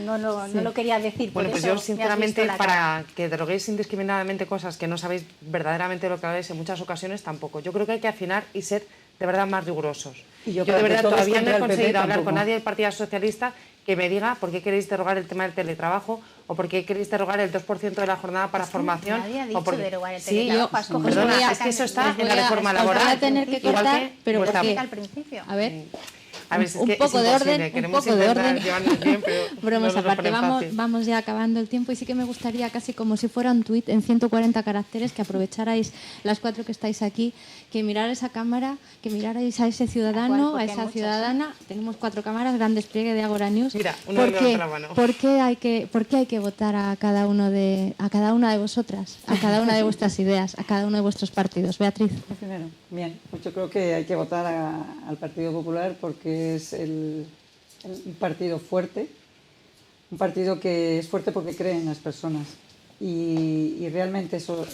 no lo quería decir. Bueno, por pues eso yo sinceramente, me has visto la cara. para que deroguéis indiscriminadamente cosas que no sabéis verdaderamente lo que habláis en muchas ocasiones, tampoco. Yo creo que hay que afinar y ser de verdad más rigurosos. Y yo para de que verdad todos todavía no contra he el PP conseguido hablar tampoco. con nadie del Partido Socialista que me diga por qué queréis derogar el tema del teletrabajo o por qué queréis derogar el 2% de la jornada para formación. Nadie ha dicho o porque... derogar el Sí, teletrabajo, has cogido perdona, una es que eso está Os en la voy a- reforma os laboral. voy a tener que Igual cortar, que pero vuestra- porque- al principio. A ver, A ver, es un que poco es de imposible. orden, un Queremos poco de intentar orden. llevarnos bien, pero bromas no nos lo aparte, ponen fácil. vamos ya acabando el tiempo y sí que me gustaría, casi como si fuera un tuit en 140 caracteres, que aprovecharais las 4 que estáis aquí, que mirar esa cámara, que mirarais a ese ciudadano, Porque a esa hay muchos, ciudadana. Tenemos 4 cámaras, gran despliegue de Agora News. Mira, uno levanta la mano. ¿Por qué hay que votar a cada una de vosotras, a cada una de vuestras ideas, a cada uno de vuestros partidos? Beatriz. Primero, bien, pues yo creo que hay que votar al Partido Popular porque es un partido fuerte, un partido que es fuerte porque cree en las personas y realmente eso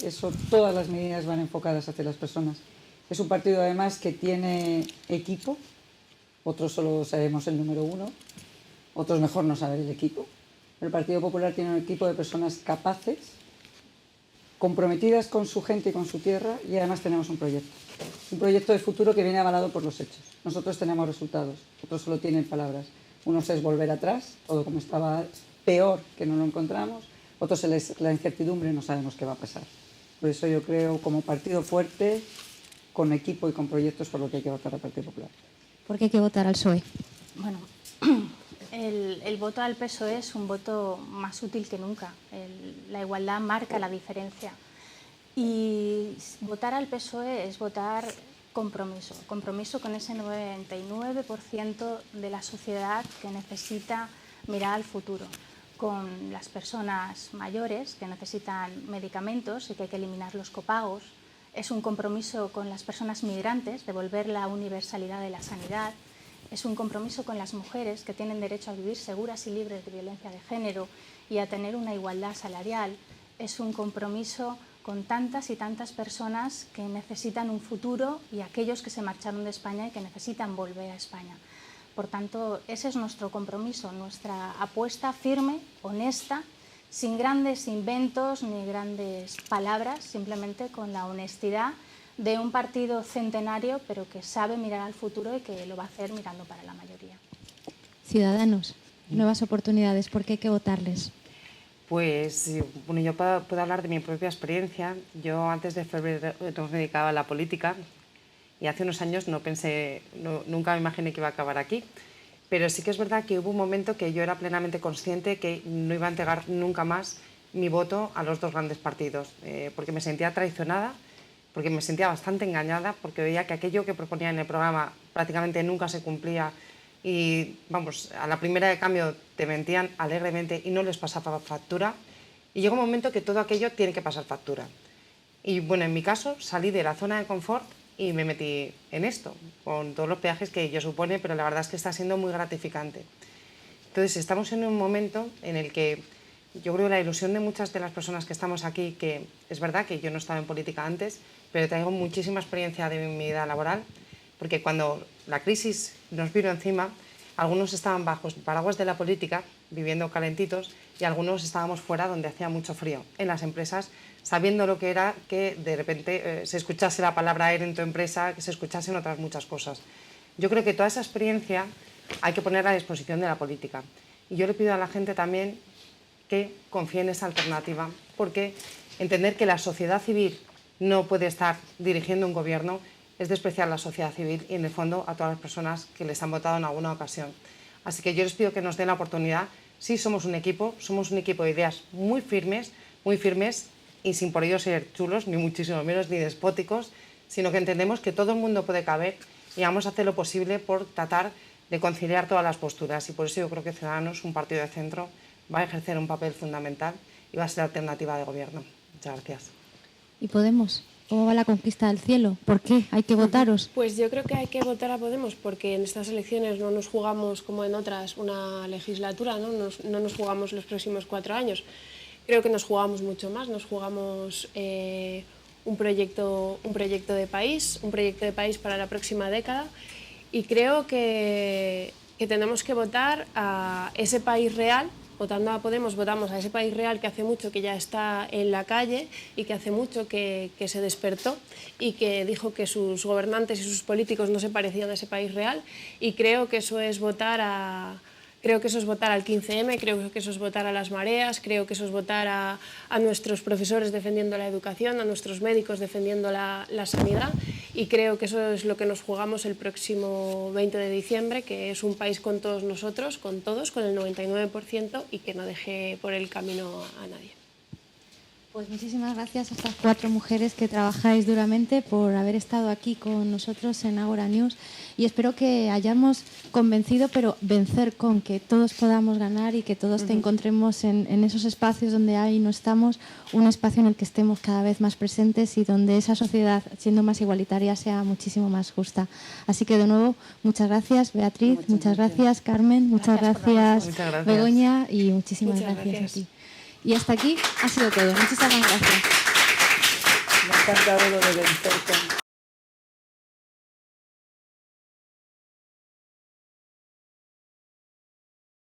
todas las medidas van enfocadas hacia las personas. Es un partido además que tiene equipo, otros solo sabemos el número 1, otros mejor no saber el equipo. El Partido Popular tiene un equipo de personas capaces, comprometidas con su gente y con su tierra, y además tenemos un proyecto de futuro que viene avalado por los hechos. Nosotros tenemos resultados, otros solo tienen palabras. Unos es volver atrás, todo como estaba, peor que no lo encontramos, otros es la incertidumbre, no sabemos qué va a pasar. Por eso yo creo, como partido fuerte, con equipo y con proyectos, por lo que hay que votar al Partido Popular. ¿Por qué hay que votar al PSOE? Bueno, el voto al PSOE es un voto más útil que nunca. La igualdad marca la diferencia. Y votar al PSOE es votar compromiso con ese 99% de la sociedad que necesita mirar al futuro, con las personas mayores que necesitan medicamentos y que hay que eliminar los copagos. Es un compromiso con las personas migrantes, devolver la universalidad de la sanidad. Es un compromiso con las mujeres que tienen derecho a vivir seguras y libres de violencia de género y a tener una igualdad salarial. Es un compromiso con tantas y tantas personas que necesitan un futuro y aquellos que se marcharon de España y que necesitan volver a España. Por tanto, ese es nuestro compromiso, nuestra apuesta firme, honesta, sin grandes inventos ni grandes palabras, simplemente con la honestidad de un partido centenario, pero que sabe mirar al futuro y que lo va a hacer mirando para la mayoría. Ciudadanos, nuevas oportunidades, ¿por qué hay que votarles? Pues, bueno, yo puedo hablar de mi propia experiencia. Yo antes de febrero me dedicaba a la política y hace unos años nunca me imaginé que iba a acabar aquí. Pero sí que es verdad que hubo un momento que yo era plenamente consciente que no iba a entregar nunca más mi voto a los dos grandes partidos, porque me sentía traicionada, porque me sentía bastante engañada, porque veía que aquello que proponía en el programa prácticamente nunca se cumplía y, vamos, a la primera de cambio te mentían alegremente y no les pasaba factura. Y llegó un momento que todo aquello tiene que pasar factura. Y, bueno, en mi caso salí de la zona de confort y me metí en esto, con todos los peajes que ello supone, pero la verdad es que está siendo muy gratificante. Entonces, estamos en un momento en el que yo creo que la ilusión de muchas de las personas que estamos aquí, que es verdad que yo no estaba en política antes, pero traigo muchísima experiencia de mi vida laboral, porque cuando la crisis nos vino encima, algunos estaban bajo el paraguas de la política, viviendo calentitos, y algunos estábamos fuera donde hacía mucho frío, en las empresas, sabiendo lo que era que de repente se escuchase la palabra ERE en tu empresa, que se escuchasen otras muchas cosas. Yo creo que toda esa experiencia hay que ponerla a disposición de la política. Y yo le pido a la gente también que confíe en esa alternativa, porque entender que la sociedad civil no puede estar dirigiendo un gobierno es despreciar la sociedad civil y, en el fondo, a todas las personas que les han votado en alguna ocasión. Así que yo les pido que nos den la oportunidad. Sí, somos un equipo de ideas muy firmes y sin por ello ser chulos, ni muchísimo menos, ni despóticos, sino que entendemos que todo el mundo puede caber y vamos a hacer lo posible por tratar de conciliar todas las posturas. Y por eso yo creo que Ciudadanos, un partido de centro, va a ejercer un papel fundamental y va a ser alternativa de gobierno. Muchas gracias. ¿Y Podemos? ¿Cómo va la conquista del cielo? ¿Por qué hay que votaros? Pues yo creo que hay que votar a Podemos porque en estas elecciones no nos jugamos, como en otras, una legislatura, no nos jugamos los próximos 4 años. Creo que nos jugamos mucho más, nos jugamos un proyecto de país para la próxima década, y creo que tenemos que votar a ese país real. Votando a Podemos votamos a ese país real que hace mucho que ya está en la calle y que hace mucho que se despertó y que dijo que sus gobernantes y sus políticos no se parecían a ese país real, y creo que eso es votar al 15M, creo que eso es votar a las mareas, creo que eso es votar a nuestros profesores defendiendo la educación, a nuestros médicos defendiendo la sanidad, y creo que eso es lo que nos jugamos el próximo 20 de diciembre, que es un país con todos nosotros, con todos, con el 99%, y que no deje por el camino a nadie. Pues muchísimas gracias a estas 4 mujeres que trabajáis duramente por haber estado aquí con nosotros en Ágora News, y espero que hayamos convencido, pero vencer con que todos podamos ganar y que todos te encontremos en esos espacios donde ahí no estamos, un espacio en el que estemos cada vez más presentes y donde esa sociedad, siendo más igualitaria, sea muchísimo más justa. Así que de nuevo, muchas gracias Beatriz, muchas gracias Carmen, muchas gracias Begoña, y muchísimas gracias a ti. Y hasta aquí ha sido todo. Muchísimas gracias. Me ha encantado lo de vencer con...